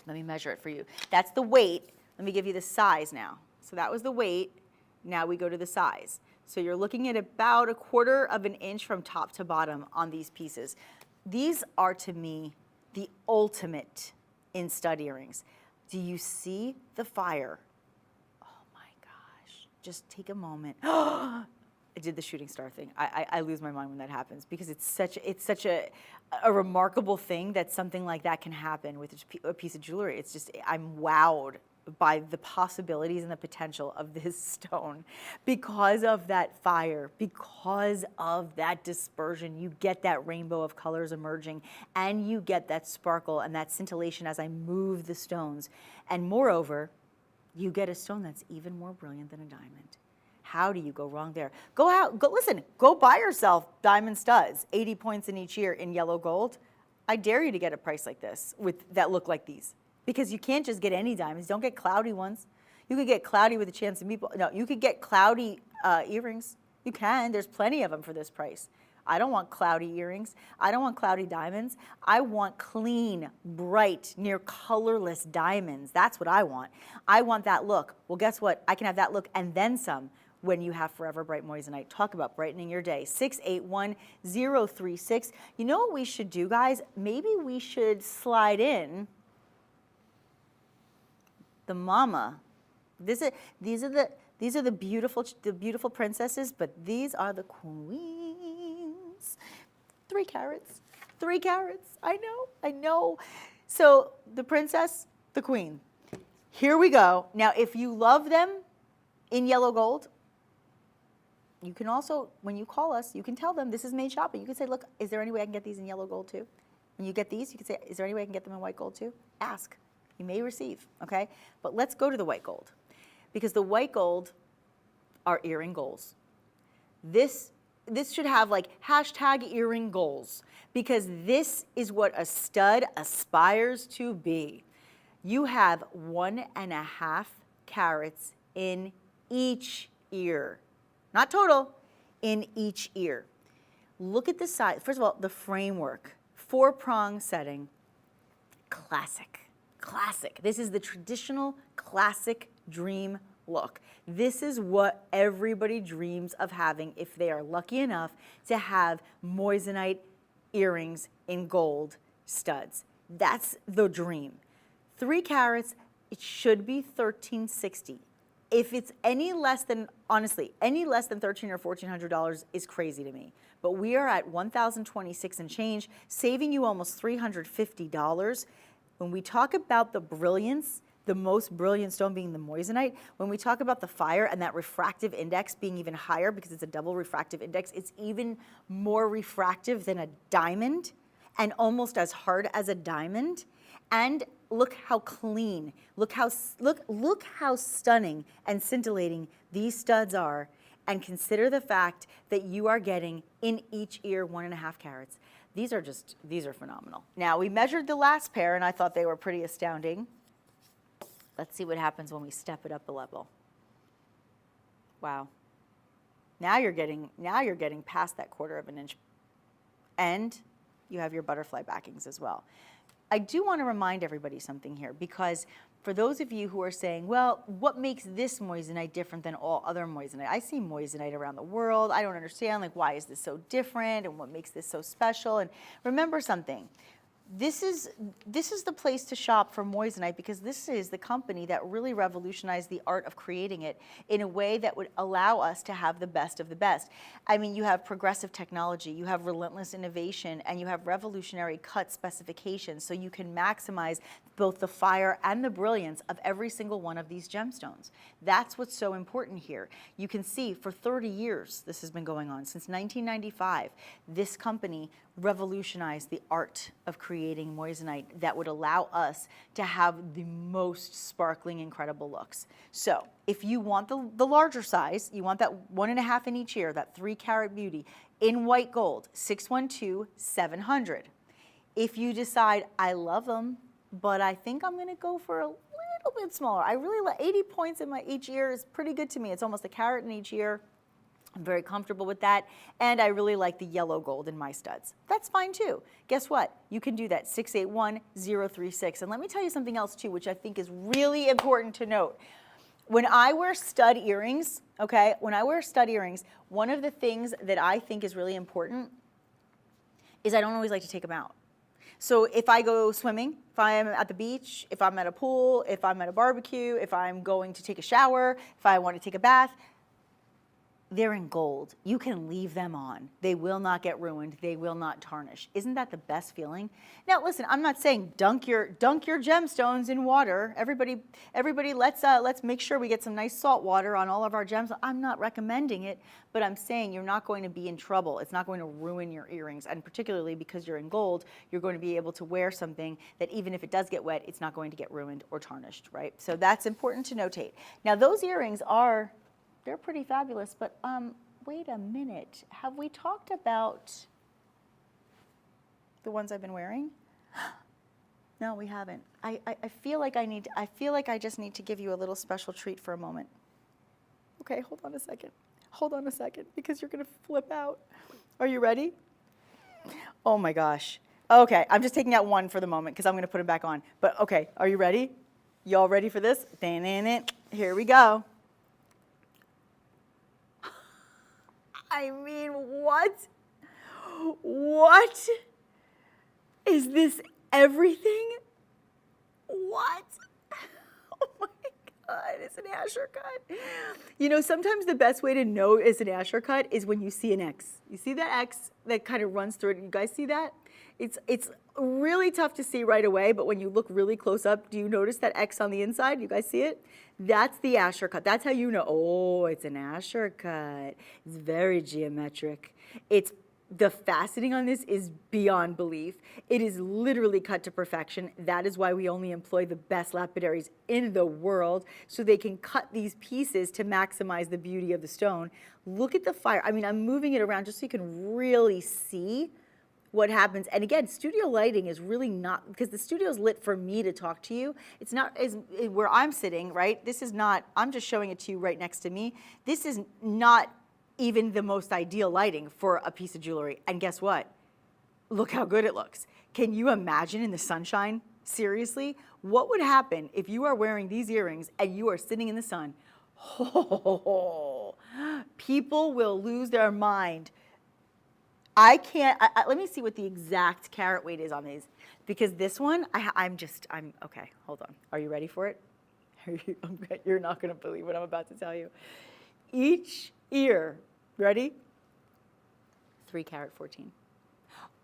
Let me measure it for you. That's the weight. Let me give you the size now. So that was the weight. Now we go to the size. So you're looking at about 1/4 of an inch from top to bottom on these pieces. These are, to me, the ultimate in stud earrings. Do you see the fire? Oh my gosh, just take a moment. I did the shooting star thing. I lose my mind when that happens, because it's such a remarkable thing that something like that can happen with a piece of jewelry. It's just, I'm wowed by the possibilities and the potential of this stone. Because of that fire, because of that dispersion, you get that rainbow of colors emerging, and you get that sparkle and that scintillation as I move the stones. And moreover, you get a stone that's even more brilliant than a diamond. How do you go wrong there? Go out, go buy yourself diamond studs, 80 points in each ear in yellow gold. I dare you to get a price like this that look like these. Because you can't just get any diamonds. Don't get cloudy ones. You could get cloudy with a chance of meatball. No, you could get cloudy earrings. You can. There's plenty of them for this price. I don't want cloudy earrings. I don't want cloudy diamonds. I want clean, bright, near colorless diamonds. That's what I want. I want that look. Well, guess what? I can have that look and then some when you have Forever Bright Moissanite. Talk about brightening your day. 681-036. You know what we should do, guys? Maybe we should slide in the mama. These are the beautiful princesses, but these are the queens. 3 carats. 3 carats. I know. So the princess, the queen. Here we go. Now, if you love them in yellow gold, you can also, when you call us, you can tell them this is Made Shopping. You can say, look, is there any way I can get these in yellow gold too? When you get these, you can say, is there any way I can get them in white gold too? Ask. You may receive, okay? But let's go to the white gold, because the white gold are earring goals. This should have like #earring goals, because this is what a stud aspires to be. You have 1.5 carats in each ear, not total, in each ear. Look at the size. First of all, the framework, 4-prong setting, classic. Classic. This is the traditional classic dream look. This is what everybody dreams of having if they are lucky enough to have moissanite earrings in gold studs. That's the dream. 3 carats, it should be $1,360. If it's any less than, honestly, any less than $1,300 or $1,400 is crazy to me. But we are at $1,026 and change, saving you almost $350. when we talk about the brilliance, the most brilliant stone being the moissanite, when we talk about the fire and that refractive index being even higher because it's a double refractive index, it's even more refractive than a diamond and almost as hard as a diamond. And look how clean, look how stunning and scintillating these studs are. And consider the fact that you are getting in each ear 1.5 carats. These are phenomenal. Now, we measured the last pair and I thought they were pretty astounding. Let's see what happens when we step it up a level. Wow. Now you're getting past that 1/4 inch. And you have your butterfly backings as well. I do want to remind everybody something here, because for those of you who are saying, well, what makes this moissanite different than all other moissanite? I see moissanite around the world. I don't understand, like, why is this so different and what makes this so special? And remember something. This is the place to shop for moissanite, because this is the company that really revolutionized the art of creating it in a way that would allow us to have the best of the best. I mean, you have progressive technology, you have relentless innovation, and you have revolutionary cut specifications, so you can maximize both the fire and the brilliance of every single one of these gemstones. That's what's so important here. You can see for 30 years this has been going on. Since 1995, this company revolutionized the art of creating moissanite that would allow us to have the most sparkling, incredible looks. So if you want the larger size, you want that 1.5 in each ear, that 3-carat beauty in white gold, 612-700. If you decide, I love them, but I think I'm gonna go for a little bit smaller. I really like 80 points in each ear is pretty good to me. It's almost 1 carat in each ear. I'm very comfortable with that, and I really like the yellow gold in my studs. That's fine too. Guess what? You can do that, 681-036. And let me tell you something else too, which I think is really important to note. When I wear stud earrings, okay, one of the things that I think is really important is I don't always like to take them out. So if I go swimming, if I'm at the beach, if I'm at a pool, if I'm at a barbecue, if I'm going to take a shower, if I want to take a bath, they're in gold. You can leave them on. They will not get ruined. They will not tarnish. Isn't that the best feeling? Now, listen, I'm not saying dunk your gemstones in water. Everybody, let's make sure we get some nice salt water on all of our gems. I'm not recommending it, but I'm saying you're not going to be in trouble. It's not going to ruin your earrings, and particularly because you're in gold, you're going to be able to wear something that even if it does get wet, it's not going to get ruined or tarnished, right? So that's important to notate. Now, those earrings they're pretty fabulous, but wait a minute. Have we talked about the ones I've been wearing? No, we haven't. I feel like I just need to give you a little special treat for a moment. Okay, hold on a second. Hold on a second, because you're gonna flip out. Are you ready? Oh my gosh. Okay, I'm just taking out one for the moment because I'm gonna put it back on. But okay, are you ready? Y'all ready for this? Here we go. I mean, what? What? Is this everything? What? Oh my God, it's an Asher cut. You know, sometimes the best way to know it's an Asher cut is when you see an X. You see that X that kind of runs through it? You guys see that? It's really tough to see right away, but when you look really close up, do you notice that X on the inside? You guys see it? That's the Asher cut. That's how you know, oh, it's an Asher cut. It's very geometric. The faceting on this is beyond belief. It is literally cut to perfection. That is why we only employ the best lapidaries in the world, so they can cut these pieces to maximize the beauty of the stone. Look at the fire. I mean, I'm moving it around just so you can really see what happens. And again, studio lighting is really not, because the studio's lit for me to talk to you. It's not as where I'm sitting, right? This is not, I'm just showing it to you right next to me. This is not even the most ideal lighting for a piece of jewelry. And guess what? Look how good it looks. Can you imagine in the sunshine? Seriously? What would happen if you are wearing these earrings and you are sitting in the sun? Oh, people will lose their mind. I can't, let me see what the exact carat weight is on these, because this one, I'm okay, hold on. Are you ready for it? You're not gonna believe what I'm about to tell you. Each ear, ready? 3 carat 14.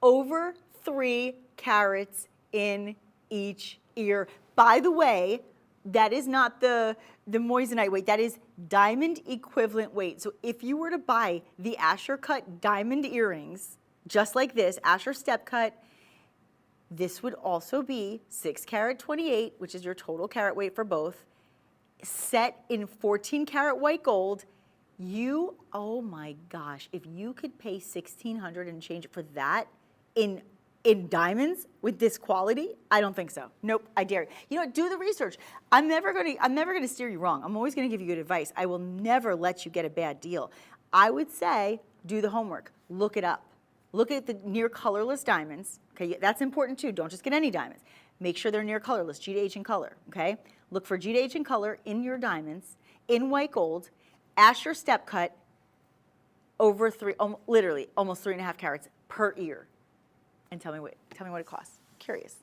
Over 3 carats in each ear. By the way, that is not the moissanite weight. That is diamond equivalent weight. So if you were to buy the Asher cut diamond earrings, just like this, Asher step cut, this would also be 6 carat 28, which is your total carat weight for both, set in 14 karat white gold. You, oh my gosh, if you could pay $1,600 and change it for that in diamonds with this quality, I don't think so. Nope, I dare you. You know what, do the research. I'm never gonna steer you wrong. I'm always gonna give you good advice. I will never let you get a bad deal. I would say, do the homework, look it up. Look at the near colorless diamonds, okay? That's important too, don't just get any diamonds. Make sure they're near colorless, G to H in color, okay? Look for G to H in color in your diamonds, in white gold, Asher step cut, over literally almost 3.5 carats per ear. And tell me what it costs. Curious.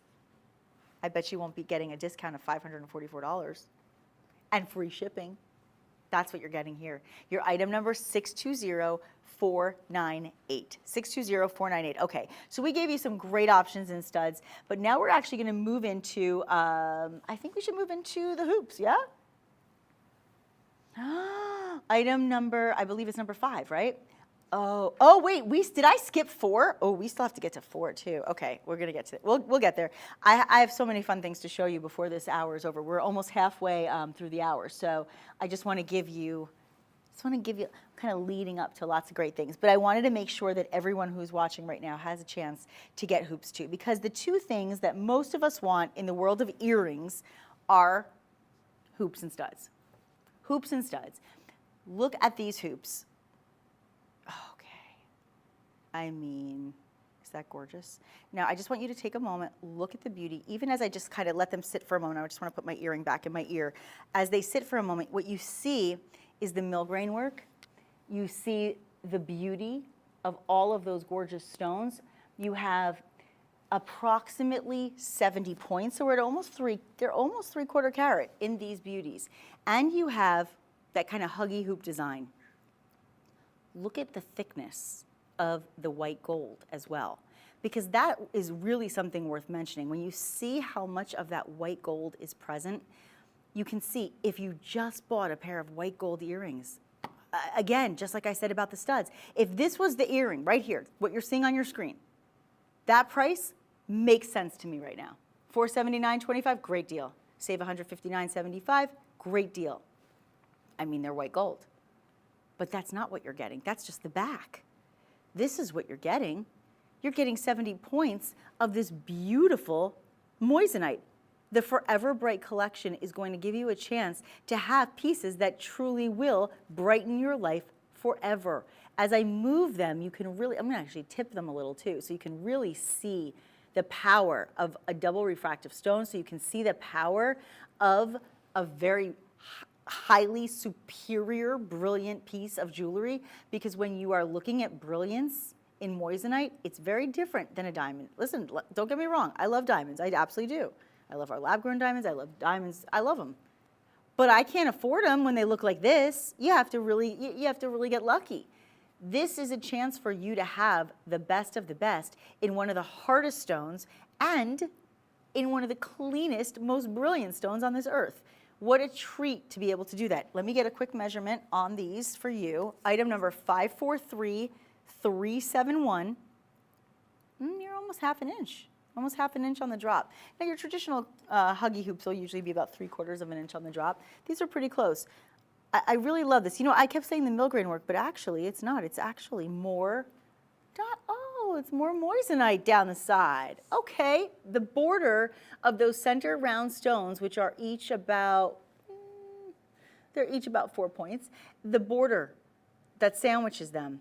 I bet you won't be getting a discount of $544 and free shipping. That's what you're getting here. Your item number 620498. 620498. Okay, so we gave you some great options in studs, but now we're actually going to move into, I think we should move into the hoops, yeah? Item number, I believe it's number 5, right? Oh wait, did I skip 4? Oh, we still have to get to 4 too. Okay, we're gonna get to it. We'll get there. I have so many fun things to show you before this hour is over. We're almost halfway through the hour, so I just want to give you kind of leading up to lots of great things. But I wanted to make sure that everyone who's watching right now has a chance to get hoops too, because the two things that most of us want in the world of earrings are hoops and studs. Hoops and studs. Look at these hoops. Okay. I mean, is that gorgeous? Now, I just want you to take a moment, look at the beauty. Even as I just kind of let them sit for a moment, I just want to put my earring back in my ear. As they sit for a moment, what you see is the millgrain work. You see the beauty of all of those gorgeous stones. You have approximately 70 points, so we're at almost they're almost 3/4 carat in these beauties. And you have that kind of huggy hoop design. Look at the thickness of the white gold as well, because that is really something worth mentioning. When you see how much of that white gold is present, you can see if you just bought a pair of white gold earrings, again, just like I said about the studs, if this was the earring right here, what you're seeing on your screen, that price makes sense to me right now. $479.25, great deal. Save $159.75, great deal. I mean, they're white gold. But that's not what you're getting. That's just the back. This is what you're getting. You're getting 70 points of this beautiful moissanite. The Forever Bright collection is going to give you a chance to have pieces that truly will brighten your life forever. As I move them, you can really, I'm going to actually tip them a little too, so you can really see the power of a double refractive stone, so you can see the power of a very highly superior, brilliant piece of jewelry, because when you are looking at brilliance in moissanite, it's very different than a diamond. Listen, don't get me wrong, I love diamonds, I absolutely do. I love our lab-grown diamonds, I love diamonds, I love them. But I can't afford them when they look like this. You have to really get lucky. This is a chance for you to have the best of the best in one of the hardest stones and in one of the cleanest, most brilliant stones on this earth. What a treat to be able to do that. Let me get a quick measurement on these for you. Item number 543371. You're almost half an inch. Almost half an inch on the drop. Now your traditional huggy hoops will usually be about 3/4 of an inch on the drop. These are pretty close. I really love this. You know, I kept saying the millgrain work, but actually it's not. It's actually more, it's more moissanite down the side. Okay, the border of those center round stones, which are each about, they're each about 4 points. The border that sandwiches them,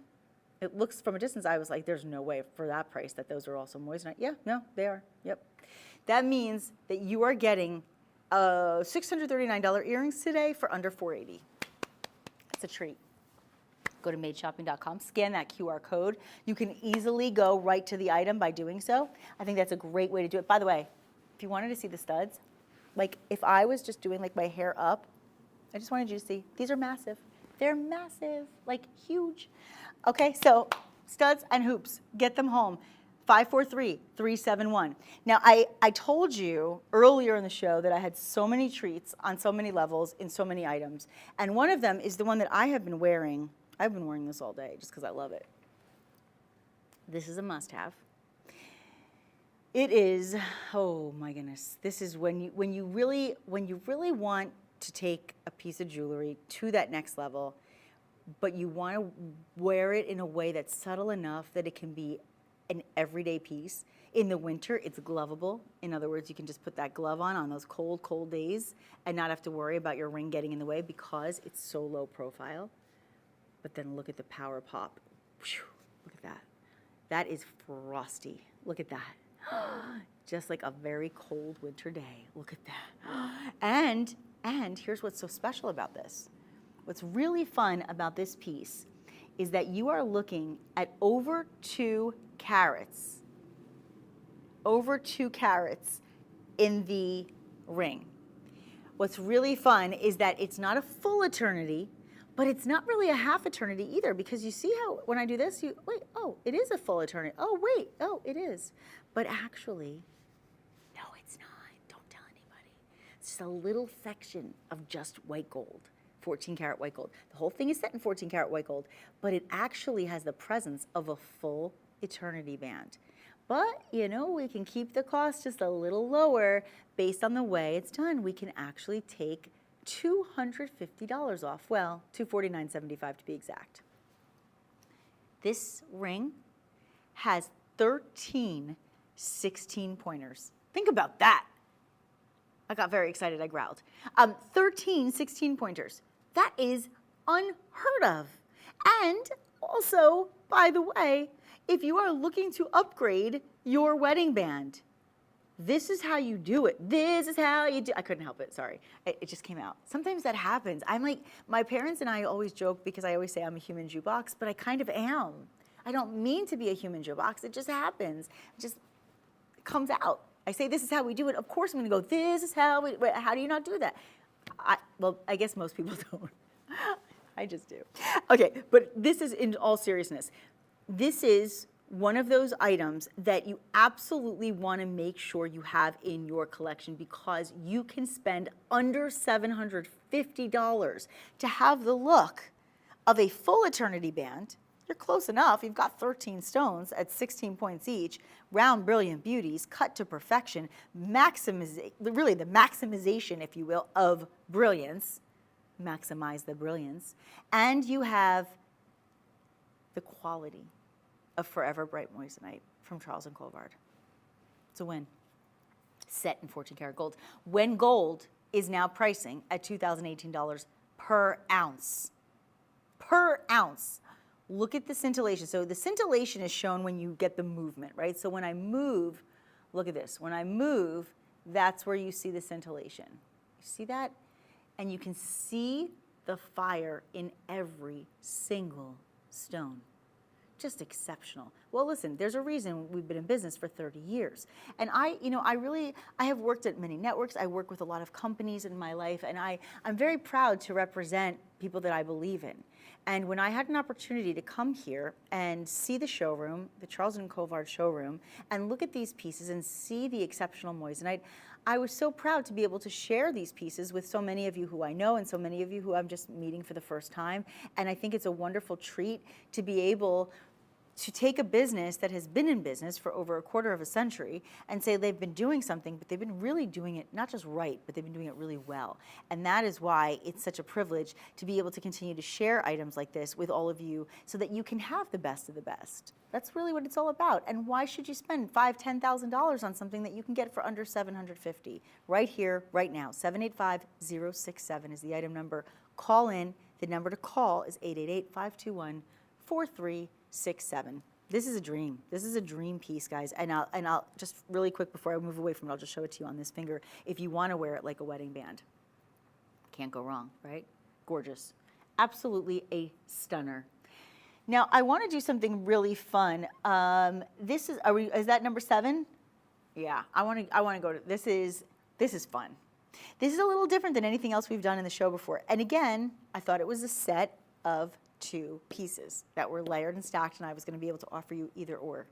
it looks from a distance, I was like, there's no way for that price that those are also moissanite. Yeah, no, they are, yep. That means that you are getting $639 earrings today for under $480. It's a treat. Go to madeshopping.com, scan that QR code. You can easily go right to the item by doing so. I think that's a great way to do it. By the way, if you wanted to see the studs, like if I was just doing like my hair up, I just wanted you to see, these are massive. They're massive, like huge. Okay, so studs and hoops, get them home. 543-371. Now, I told you earlier in the show that I had so many treats on so many levels in so many items. And one of them is the one that I have been wearing. I've been wearing this all day just because I love it. This is a must-have. It is, oh my goodness, this is when you really want to take a piece of jewelry to that next level, but you want to wear it in a way that's subtle enough that it can be an everyday piece. In the winter, it's glovable. In other words, you can just put that glove on those cold, cold days and not have to worry about your ring getting in the way because it's so low profile. But then look at the power pop. Whew, look at that. That is frosty. Look at that. Just like a very cold winter day. Look at that. And here's what's so special about this. What's really fun about this piece is that you are looking at over 2 carats. Over 2 carats in the ring. What's really fun is that it's not a full eternity, but it's not really a half eternity either, because you see how when I do this, wait, oh, it is a full eternity. Oh, wait, oh, it is. But actually, no, it's not. Don't tell anybody. It's just a little section of just white gold, 14 karat white gold. The whole thing is set in 14 karat white gold, but it actually has the presence of a full eternity band. But, you know, we can keep the cost just a little lower based on the way it's done. We can actually take $250 off. Well, $249.75 to be exact. This ring has 13 16-pointers. Think about that. I got very excited, I growled. 13 16-pointers. That is unheard of. And also, by the way, if you are looking to upgrade your wedding band, this is how you do it. This is how you do. I couldn't help it. Sorry. It just came out. Sometimes that happens. I'm like, my parents and I always joke because I always say I'm a human jukebox, but I kind of am. I don't mean to be a human jukebox. It just happens. It just comes out. I say, this is how we do it. Of course I'm going to go, this is how we, how do you not do that? Well, I guess most people don't. I just do. Okay, but this is, in all seriousness, this is one of those items that you absolutely want to make sure you have in your collection, because you can spend under $750 to have the look of a full eternity band. You're close enough. You've got 13 stones at 16 points each, round, brilliant beauties, cut to perfection, really the maximization, if you will, of brilliance. Maximize the brilliance. And you have the quality of Forever Bright Moissanite from Charles Colvard. It's a win. Set in 14 karat gold. When gold is now pricing at $2,018 per ounce. Per ounce. Look at the scintillation. So the scintillation is shown when you get the movement, right? So when I move, look at this. When I move, that's where you see the scintillation. You see that? And you can see the fire in every single stone. Just exceptional. Well, listen, there's a reason we've been in business for 30 years. And I have worked at many networks. I work with a lot of companies in my life, and I'm very proud to represent people that I believe in. And when I had an opportunity to come here and see the showroom, the Charles Colvard showroom, and look at these pieces and see the exceptional moissanite, I was so proud to be able to share these pieces with so many of you who I know and so many of you who I'm just meeting for the first time. And I think it's a wonderful treat to be able to take a business that has been in business for over a quarter of a century and say they've been doing something, but they've been really doing it not just right, but they've been doing it really well. And that is why it's such a privilege to be able to continue to share items like this with all of you so that you can have the best of the best. That's really what it's all about. And why should you spend $5,000, $10,000 on something that you can get for under $750? Right here, right now. 785-067 is the item number. Call in. The number to call is 888-521-4367. This is a dream. This is a dream piece, guys. And I'll just really quick before I move away from it, I'll just show it to you on this finger. If you want to wear it like a wedding band, can't go wrong, right? Gorgeous. Absolutely a stunner. Now I want to do something really fun. This is is that number 7? Yeah, I want to go to this is fun. This is a little different than anything else we've done in the show before. And again, I thought it was a set of 2 pieces that were layered and stacked, and I was going to be able to offer you either or.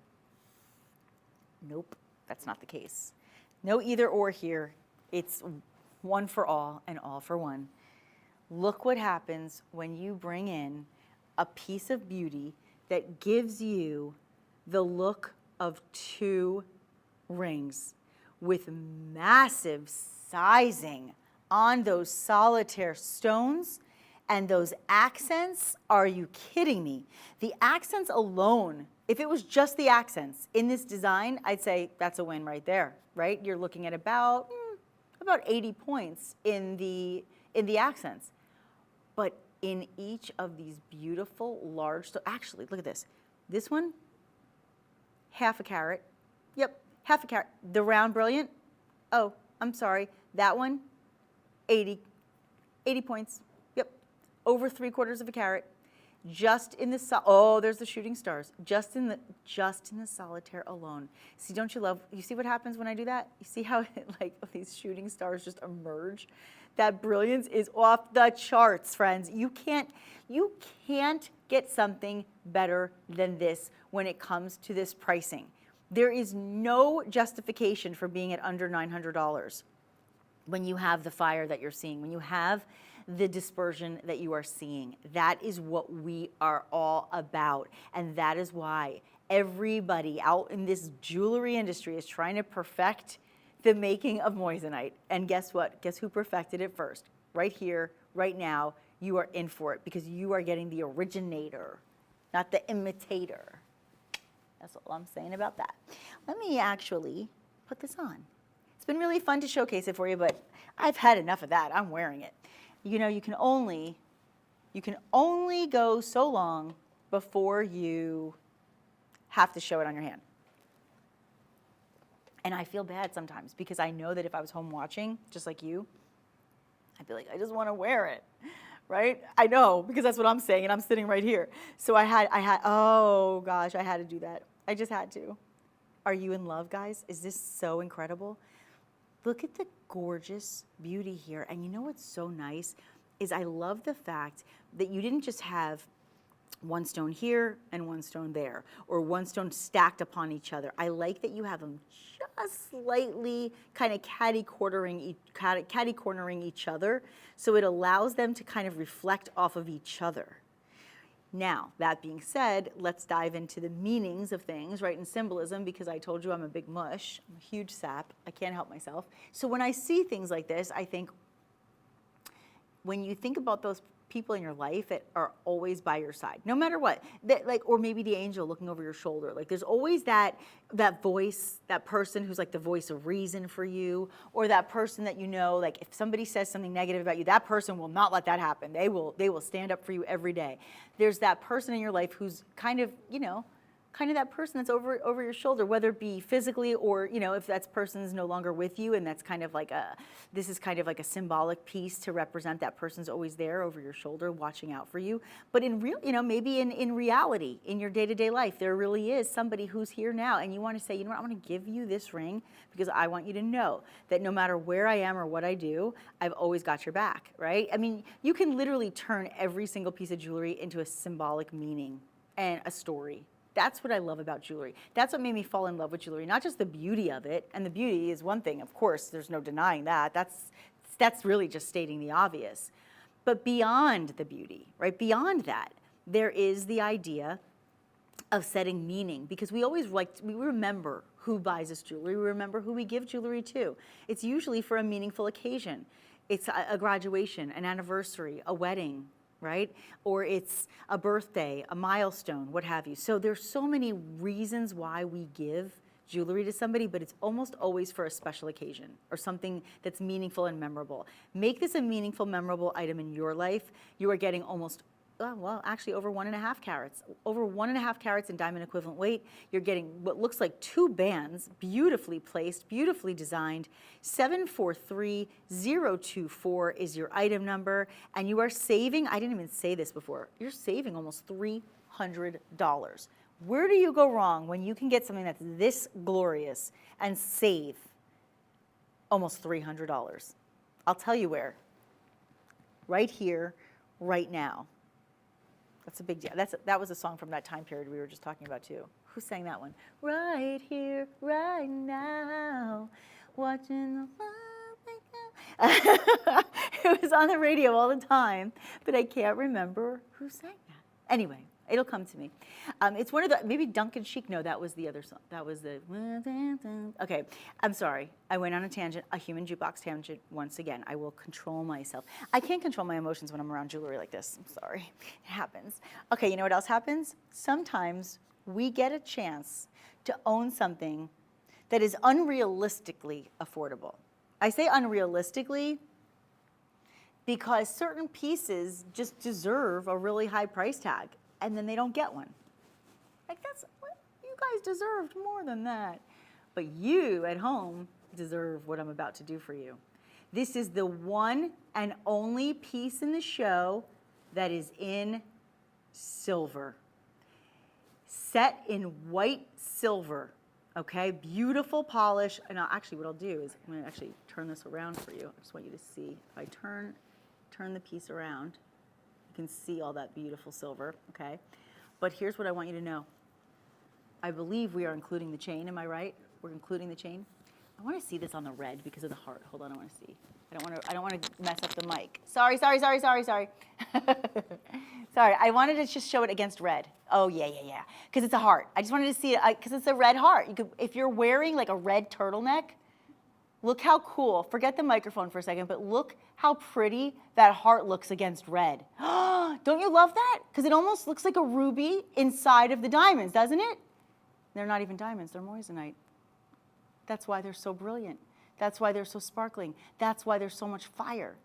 Nope, that's not the case. No either or here. It's one for all and all for one. Look what happens when you bring in a piece of beauty that gives you the look of 2 rings with massive sizing on those solitaire stones and those accents. Are you kidding me? The accents alone, if it was just the accents in this design, I'd say that's a win right there, right? You're looking at about 80 points in the accents. But in each of these beautiful large, actually, look at this. This one, half a carat. Yep, half a carat. The round brilliant, oh, I'm sorry. That one, 80 points. Yep, over 3/4 of a carat. Just in the, oh, there's the shooting stars. Just in the solitaire alone. See, don't you love, you see what happens when I do that? You see how like these shooting stars just emerge? That brilliance is off the charts, friends. You can't get something better than this when it comes to this pricing. There is no justification for being at under $900 when you have the fire that you're seeing, when you have the dispersion that you are seeing. That is what we are all about. And that is why everybody out in this jewelry industry is trying to perfect the making of moissanite. And guess what? Guess who perfected it first? Right here, right now, you are in for it because you are getting the originator, not the imitator. That's all I'm saying about that. Let me actually put this on. It's been really fun to showcase it for you, but I've had enough of that. I'm wearing it. You know, you can only go so long before you have to show it on your hand. And I feel bad sometimes because I know that if I was home watching, just like you, I'd be like, I just want to wear it, right? I know, because that's what I'm saying, and I'm sitting right here. So I had, oh gosh, I had to do that. I just had to. Are you in love, guys? Is this so incredible? Look at the gorgeous beauty here. And you know what's so nice is I love the fact that you didn't just have one stone here and one stone there, or one stone stacked upon each other. I like that you have them just slightly kind of catty-cornering each other, so it allows them to kind of reflect off of each other. Now, that being said, let's dive into the meanings of things, right, and symbolism, because I told you I'm a big mush. I'm a huge sap. I can't help myself. So when I see things like this, I think when you think about those people in your life that are always by your side, no matter what, that, like, or maybe the angel looking over your shoulder, like there's always that voice, that person who's like the voice of reason for you, or that person that you know, like if somebody says something negative about you, that person will not let that happen. They will stand up for you every day. There's that person in your life who's kind of, you know, kind of that person that's over your shoulder, whether it be physically or, you know, if that person's no longer with you, and that's kind of like this is kind of like a symbolic piece to represent that person's always there over your shoulder watching out for you. But in real, you know, maybe in reality, in your day-to-day life, there really is somebody who's here now, and you want to say, you know what, I want to give you this ring because I want you to know that no matter where I am or what I do, I've always got your back, right? I mean, you can literally turn every single piece of jewelry into a symbolic meaning and a story. That's what I love about jewelry. That's what made me fall in love with jewelry, not just the beauty of it. And the beauty is one thing, of course, there's no denying that. That's really just stating the obvious. But beyond the beauty, right, beyond that, there is the idea of setting meaning, because we always we remember who buys us jewelry, we remember who we give jewelry to. It's usually for a meaningful occasion. It's a graduation, an anniversary, a wedding, right? Or it's a birthday, a milestone, what have you. So there's so many reasons why we give jewelry to somebody, but it's almost always for a special occasion or something that's meaningful and memorable. Make this a meaningful, memorable item in your life. You are getting almost, well, actually over 1.5 carats. Over 1.5 carats in diamond equivalent weight. You're getting what looks like 2 bands, beautifully placed, beautifully designed. 743024 is your item number, and you are saving, I didn't even say this before, you're saving almost $300. Where do you go wrong when you can get something that's this glorious and save almost $300? I'll tell you where. Right here, right now. That's a big deal. That was a song from that time period we were just talking about too. Who sang that one? Right here, right now, watching the love make up. It was on the radio all the time, but I can't remember who sang that. Anyway, it'll come to me. It's one of the, maybe Duncan Sheik, no, that was the other song. That was the, okay, I'm sorry. I went on a tangent, a human jukebox tangent once again. I will control myself. I can't control my emotions when I'm around jewelry like this. I'm sorry, it happens. Okay, you know what else happens? Sometimes we get a chance to own something that is unrealistically affordable. I say unrealistically because certain pieces just deserve a really high price tag, and then they don't get one. Like, that's what you guys deserved more than that. But you at home deserve what I'm about to do for you. This is the one and only piece in the show that is in silver. Set in white silver, okay? Beautiful polish. And actually what I'll do is I'm gonna actually turn this around for you. I just want you to see. If I turn the piece around, you can see all that beautiful silver, okay? But here's what I want you to know. I believe we are including the chain, am I right? We're including the chain. I want to see this on the red because of the heart. Hold on, I want to see. I don't want to mess up the mic. Sorry. Sorry, I wanted to just show it against red. Oh, yeah. Because it's a heart. I just wanted to see it because it's a red heart. You could, if you're wearing like a red turtleneck, look how cool. Forget the microphone for a second, but look how pretty that heart looks against red. Don't you love that? Because it almost looks like a ruby inside of the diamonds, doesn't it? They're not even diamonds, they're moissanite. That's why they're so brilliant. That's why they're so sparkling. That's why there's so much fire.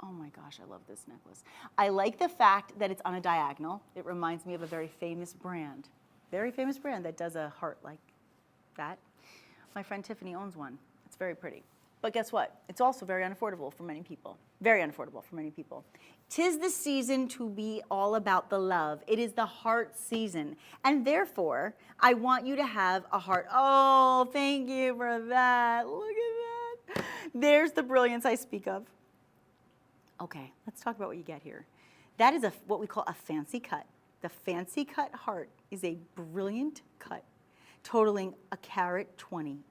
Oh my gosh, I love this necklace. I like the fact that it's on a diagonal. It reminds me of a very famous brand that does a heart like that. My friend Tiffany owns one. It's very pretty. But guess what? It's also very unaffordable for many people. Very unaffordable for many people. 'Tis the season to be all about the love. It is the heart season. And therefore, I want you to have a heart. Oh, thank you for that. Look at that. There's the brilliance I speak of. Okay, let's talk about what you get here. That is what we call a fancy cut. The fancy cut heart is a brilliant cut, totaling 1.20 carat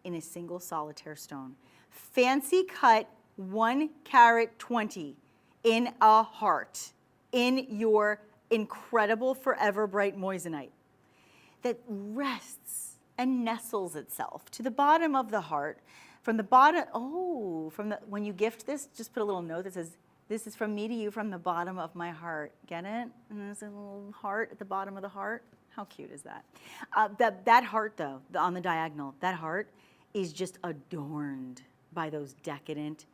in a single solitaire stone. Fancy cut 1.20 carat in a heart, in your incredible forever bright moissanite that rests and nestles itself to the bottom of the heart. From the bottom, when you gift this, just put a little note that says, "This is from me to you from the bottom of my heart." Get it? And there's a little heart at the bottom of the heart. How cute is that? That heart, though, on the diagonal, that heart is just adorned by those decadent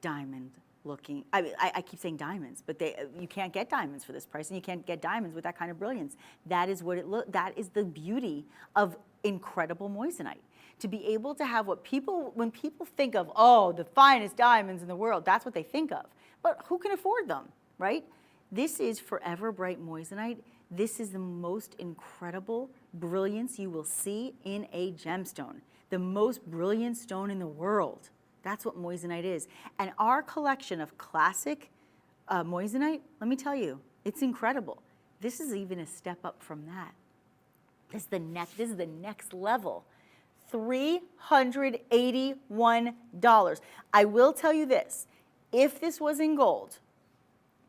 diamond-looking. I keep saying diamonds, but you can't get diamonds for this price, and you can't get diamonds with that kind of brilliance. That is what it that is the beauty of incredible moissanite. To be able to have when people think of, oh, the finest diamonds in the world, that's what they think of. But who can afford them, right? This is forever bright moissanite. This is the most incredible brilliance you will see in a gemstone. The most brilliant stone in the world. That's what moissanite is. And our collection of classic moissanite, let me tell you, it's incredible. This is even a step up from that. This is the next level. $381. I will tell you this, if this was in gold,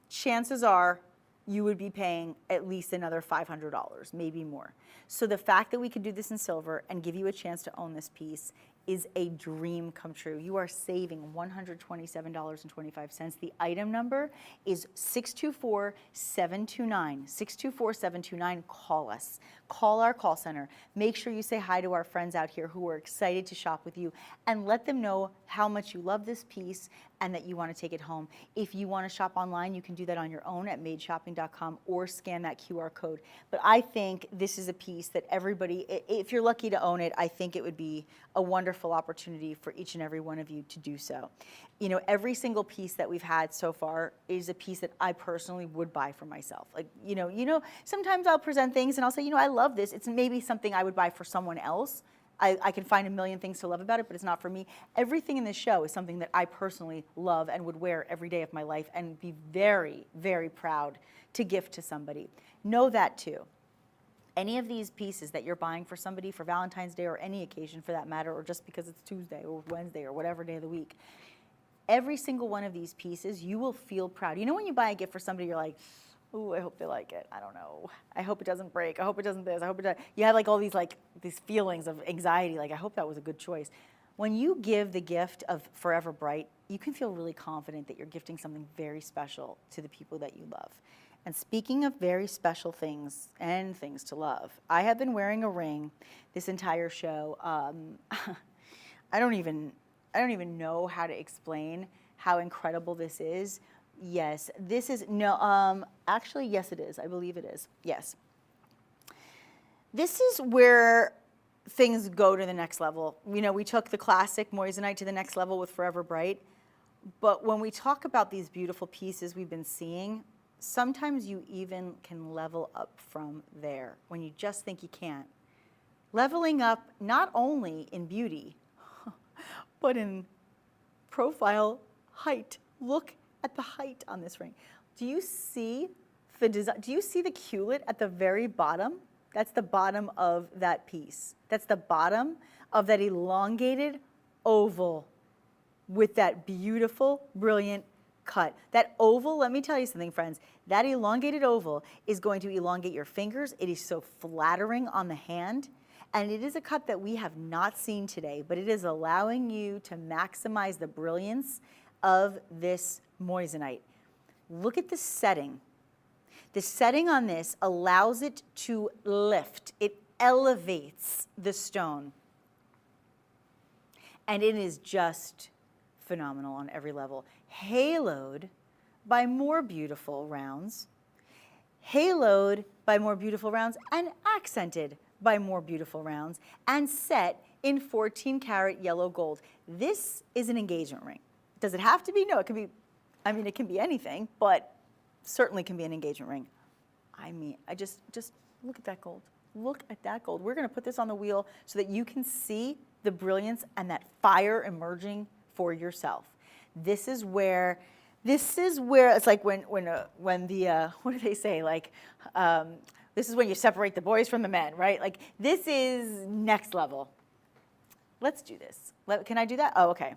chances are you would be paying at least another $500, maybe more. So the fact that we could do this in silver and give you a chance to own this piece is a dream come true. You are saving $127.25. The item number is 624-729. 624-729, call us. Call our call center. Make sure you say hi to our friends out here who are excited to shop with you, and let them know how much you love this piece and that you want to take it home. If you want to shop online, you can do that on your own at madeshopping.com or scan that QR code. But I think this is a piece that everybody, if you're lucky to own it, I think it would be a wonderful opportunity for each and every one of you to do so. You know, every single piece that we've had so far is a piece that I personally would buy for myself. Like, you know, sometimes I'll present things and I'll say, you know, I love this. It's maybe something I would buy for someone else. I can find a million things to love about it, but it's not for me. Everything in this show is something that I personally love and would wear every day of my life and be very, very proud to gift to somebody. Know that too. Any of these pieces that you're buying for somebody for Valentine's Day or any occasion for that matter, or just because it's Tuesday or Wednesday or whatever day of the week, every single one of these pieces, you will feel proud. You know when you buy a gift for somebody, you're like, ooh, I hope they like it. I don't know. I hope it doesn't break. I hope it doesn't this. I hope it does. You have like all these feelings of anxiety, like I hope that was a good choice. When you give the gift of Forever Bright, you can feel really confident that you're gifting something very special to the people that you love. And speaking of very special things and things to love, I have been wearing a ring this entire show. I don't even know how to explain how incredible this is. Yes, this is, no, actually, yes it is. I believe it is, yes. This is where things go to the next level. You know, we took the classic moissanite to the next level with Forever Bright, but when we talk about these beautiful pieces we've been seeing, sometimes you even can level up from there when you just think you can't. Leveling up not only in beauty, but in profile height. Look at the height on this ring. Do you see the design? Do you see the culet at the very bottom? That's the bottom of that piece. That's the bottom of that elongated oval with that beautiful, brilliant cut. That oval, let me tell you something, friends, that elongated oval is going to elongate your fingers. It is so flattering on the hand. And it is a cut that we have not seen today, but it is allowing you to maximize the brilliance of this moissanite. Look at the setting. The setting on this allows it to lift. It elevates the stone. And it is just phenomenal on every level. Haloed by more beautiful rounds. Haloed by more beautiful rounds and accented by more beautiful rounds and set in 14 karat yellow gold. This is an engagement ring. Does it have to be? No, it can be, I mean, it can be anything, but certainly can be an engagement ring. I mean, I just look at that gold. Look at that gold. We're gonna put this on the wheel so that you can see the brilliance and that fire emerging for yourself. This is where it's like when the, what do they say? Like, this is when you separate the boys from the men, right? Like, this is next level. Let's do this. Can I do that? Oh, okay.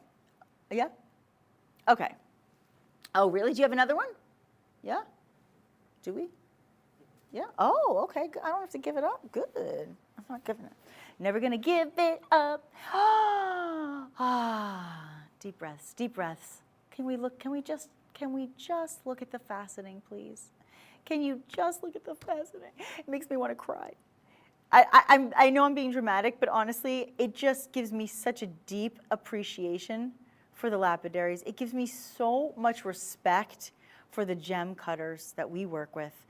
Yeah? Okay. Oh, really? Do you have another one? Yeah? Do we? Yeah? Oh, okay. I don't have to give it up. Good. I'm not giving it. Never gonna give it up. Deep breaths, deep breaths. Can we just look at the faceting, please? Can you just look at the faceting? It makes me want to cry. I know I'm being dramatic, but honestly, it just gives me such a deep appreciation for the lapidaries. It gives me so much respect for the gem cutters that we work with.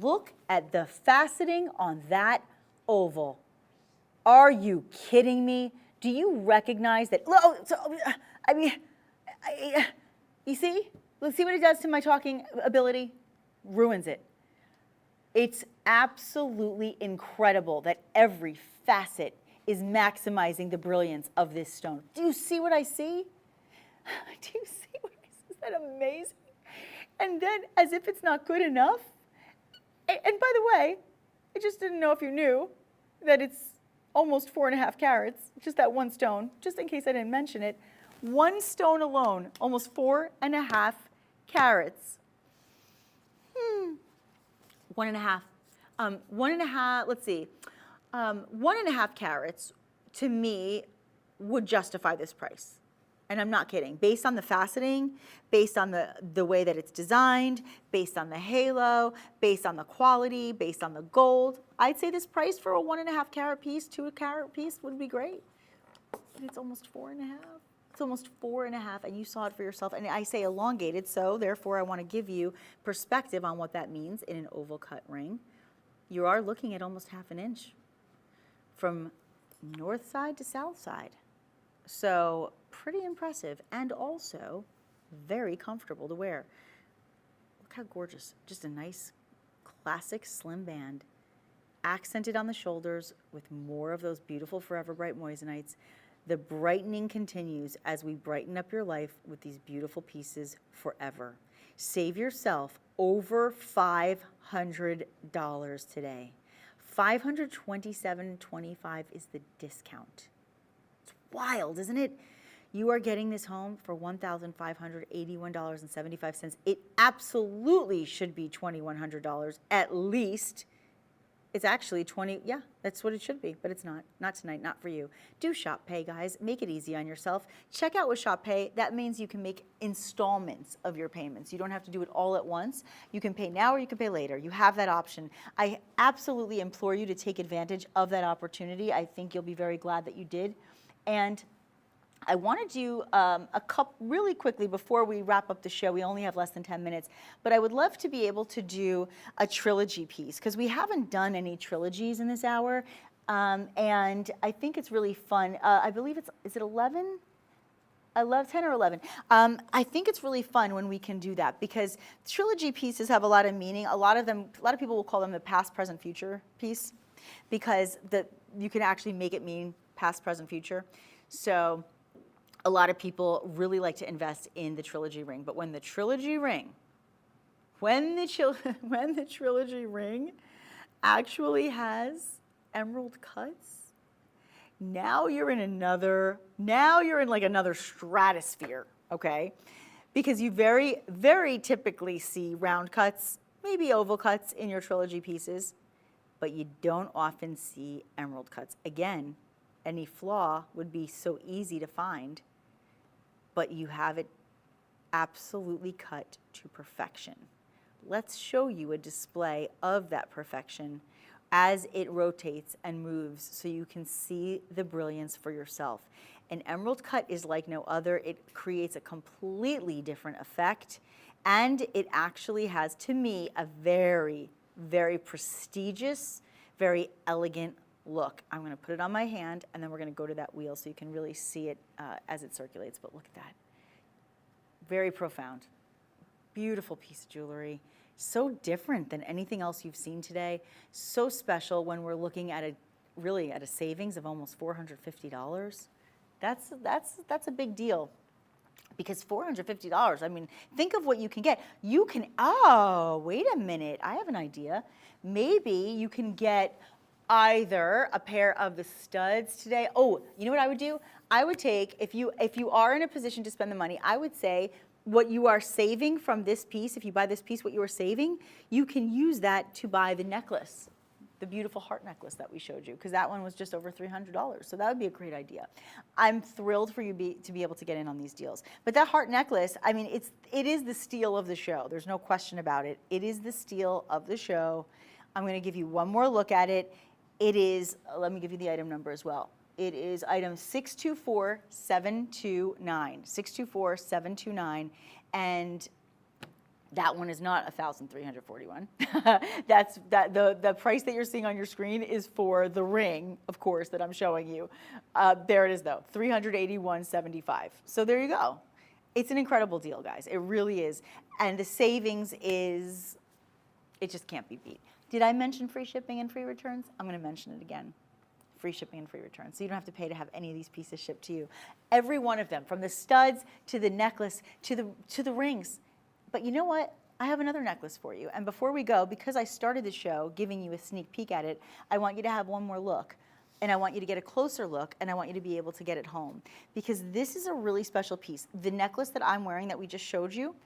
Look at the faceting on that oval. Are you kidding me? Do you recognize that? Oh, so, I mean, you see? Let's see what it does to my talking ability. Ruins it. It's absolutely incredible that every facet is maximizing the brilliance of this stone. Do you see what I see? Do you see what I see? Is that amazing? And then, as if it's not good enough, and by the way, I just didn't know if you knew that it's almost 4.5 carats, just that one stone, just in case I didn't mention it. One stone alone, almost 4.5 carats. 1.5. 1.5, let's see. 1.5 carats, to me, would justify this price. And I'm not kidding. Based on the faceting, based on the way that it's designed, based on the halo, based on the quality, based on the gold, I'd say this price for a 1.5 carat piece, 2 carat piece would be great. But it's almost 4.5. It's almost 4.5, and you saw it for yourself. And I say elongated, so therefore I want to give you perspective on what that means in an oval cut ring. You are looking at almost 1/2 inch from north side to south side. So pretty impressive, and also very comfortable to wear. Look how gorgeous. Just a nice classic slim band, accented on the shoulders with more of those beautiful Forever Bright moissanites. The brightening continues as we brighten up your life with these beautiful pieces forever. Save yourself over $500 today. $527.25 is the discount. It's wild, isn't it? You are getting this home for $1,581.75. It absolutely should be $2,100 at least. It's actually 20, yeah, that's what it should be, but it's not. Not tonight, not for you. Do Shop Pay, guys. Make it easy on yourself. Check out with Shop Pay. That means you can make installments of your payments. You don't have to do it all at once. You can pay now or you can pay later. You have that option. I absolutely implore you to take advantage of that opportunity. I think you'll be very glad that you did. And I want to do a couple really quickly before we wrap up the show. We only have less than 10 minutes, but I would love to be able to do a trilogy piece because we haven't done any trilogies in this hour, and I think it's really fun. I believe is it 11? I love 10 or 11. I think it's really fun when we can do that because trilogy pieces have a lot of meaning. A lot of people will call them the past, present, future piece because you can actually make it mean past, present, future. So a lot of people really like to invest in the trilogy ring, but when the trilogy ring actually has emerald cuts, now you're in like another stratosphere, okay? Because you very, very typically see round cuts, maybe oval cuts in your trilogy pieces, but you don't often see emerald cuts. Again, any flaw would be so easy to find, but you have it absolutely cut to perfection. Let's show you a display of that perfection as it rotates and moves so you can see the brilliance for yourself. An emerald cut is like no other. It creates a completely different effect, and it actually has, to me, a very, very prestigious, very elegant look. I'm going to put it on my hand, and then we're going to go to that wheel so you can really see it as it circulates. But look at that. Very profound. Beautiful piece of jewelry. So different than anything else you've seen today. So special when we're looking at a savings of almost $450. That's a big deal. Because $450, I mean, think of what you can get. Oh, wait a minute, I have an idea. Maybe you can get either a pair of the studs today. Oh, you know what I would do? I would take, if you are in a position to spend the money, I would say what you are saving from this piece, if you buy this piece, what you are saving, you can use that to buy the necklace, the beautiful heart necklace that we showed you, because that one was just over $300. So that would be a great idea. I'm thrilled for you to be able to get in on these deals. But that heart necklace, I mean, it is the steal of the show. There's no question about it. It is the steal of the show. I'm going to give you one more look at it. It is, let me give you the item number as well. It is item 624729, 624729, and that one is not $1,341. The price that you're seeing on your screen is for the ring, of course, that I'm showing you. There it is, though, $381.75. So there you go. It's an incredible deal, guys. It really is, and the savings is, it just can't be beat. Did I mention free shipping and free returns? I'm going to mention it again. Free shipping and free returns. So you don't have to pay to have any of these pieces shipped to you. Every one of them, from the studs to the necklace to the rings. But you know what? I have another necklace for you. And before we go, because I started the show giving you a sneak peek at it, I want you to have one more look. And I want you to get a closer look, and I want you to be able to get it home. Because this is a really special piece. The necklace that I'm wearing that we just showed you,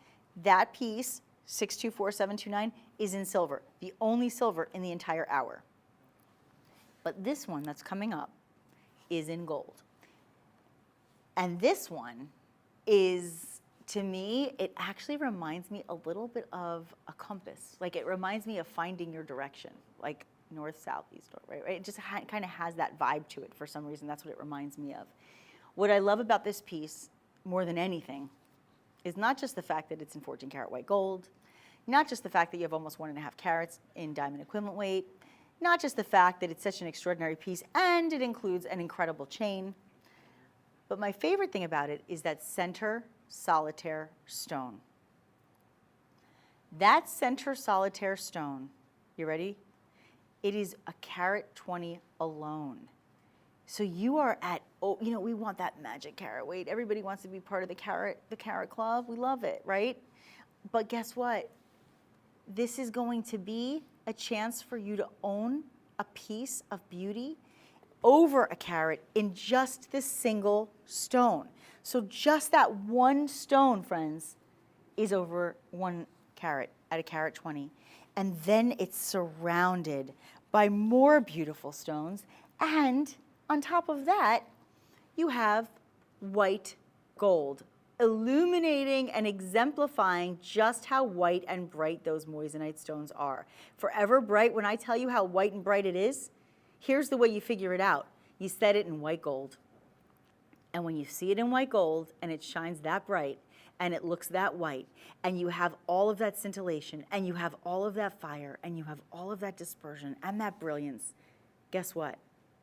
that piece, 624729, is in silver, the only silver in the entire hour. But this one that's coming up is in gold. And this one is, to me, it actually reminds me a little bit of a compass. Like, it reminds me of finding your direction, like north, south, east, right? It just kind of has that vibe to it for some reason. That's what it reminds me of. What I love about this piece, more than anything, is not just the fact that it's in 14 karat white gold, not just the fact that you have almost 1.5 carats in diamond equivalent weight, not just the fact that it's such an extraordinary piece and it includes an incredible chain, but my favorite thing about it is that center solitaire stone. That center solitaire stone, you ready? It is a carat 20 alone. So you are at, oh, you know, we want that magic carat weight. Everybody wants to be part of the carat club. We love it, right? But guess what? This is going to be a chance for you to own a piece of beauty over a carat in just this single stone. So just that one stone, friends, is over 1 carat at a carat 20. And then it's surrounded by more beautiful stones. And on top of that, you have white gold, illuminating and exemplifying just how white and bright those moissanite stones are. Forever bright, when I tell you how white and bright it is, here's the way you figure it out. You set it in white gold. And when you see it in white gold and it shines that bright and it looks that white and you have all of that scintillation and you have all of that fire and you have all of that dispersion and that brilliance, guess what?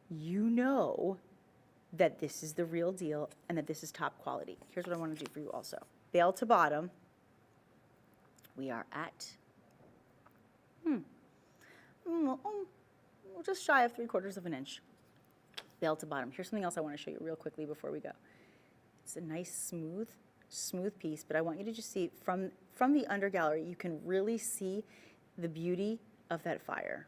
You know that this is the real deal and that this is top quality. Here's what I want to do for you also. Bail to bottom, we are at just shy of 3/4 of an inch. Bail to bottom. Here's something else I want to show you real quickly before we go. It's a nice smooth piece, but I want you to just see from the under gallery, you can really see the beauty of that fire.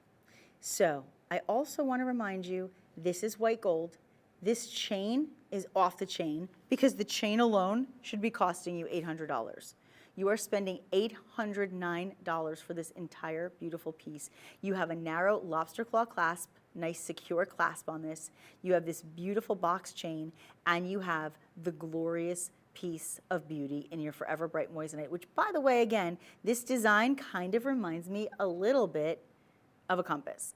So I also want to remind you, this is white gold. This chain is off the chain because the chain alone should be costing you $800. You are spending $809 for this entire beautiful piece. You have a narrow lobster claw clasp, nice secure clasp on this. You have this beautiful box chain, and you have the glorious piece of beauty in your Forever Bright moissanite, which, by the way, again, this design kind of reminds me a little bit of a compass.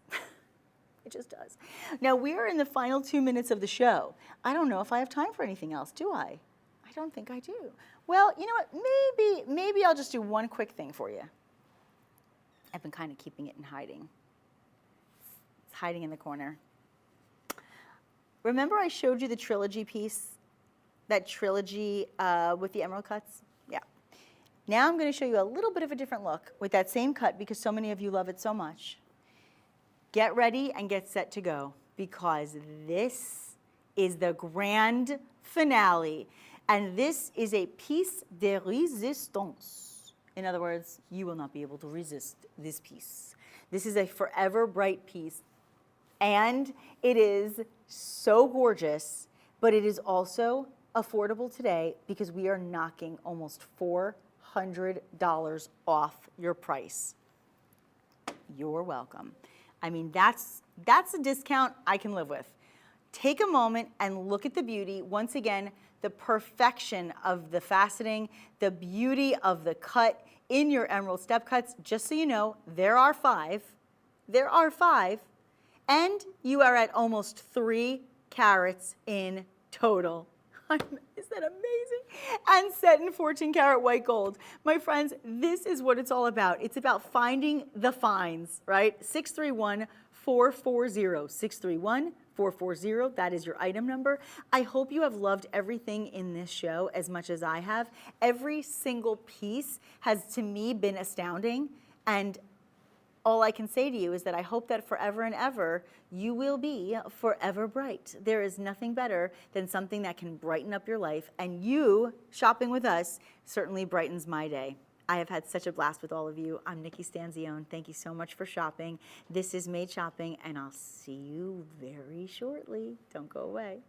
It just does. Now, we are in the final 2 minutes of the show. I don't know if I have time for anything else, do I? I don't think I do. Well, you know what? Maybe I'll just do one quick thing for you. I've been kind of keeping it in hiding. It's hiding in the corner. Remember I showed you the trilogy piece? That trilogy with the emerald cuts? Yeah. Now I'm going to show you a little bit of a different look with that same cut because so many of you love it so much. Get ready and get set to go because this is the grand finale. And this is a piece de résistance. In other words, you will not be able to resist this piece. This is a Forever Bright piece. And it is so gorgeous, but it is also affordable today because we are knocking almost $400 off your price. You're welcome. I mean, that's a discount I can live with. Take a moment and look at the beauty. Once again, the perfection of the faceting, the beauty of the cut in your emerald step cuts. Just so you know, there are 5. There are 5. And you are at almost 3 carats in total. Is that amazing? And set in 14 karat white gold. My friends, this is what it's all about. It's about finding the finds, right? 631-440. 631-440, that is your item number. I hope you have loved everything in this show as much as I have. Every single piece has, to me, been astounding. And all I can say to you is that I hope that forever and ever, you will be forever bright. There is nothing better than something that can brighten up your life, and you shopping with us certainly brightens my day. I have had such a blast with all of you. I'm Nikki Stanzione. Thank you so much for shopping. This is Made Shopping, and I'll see you very shortly. Don't go away.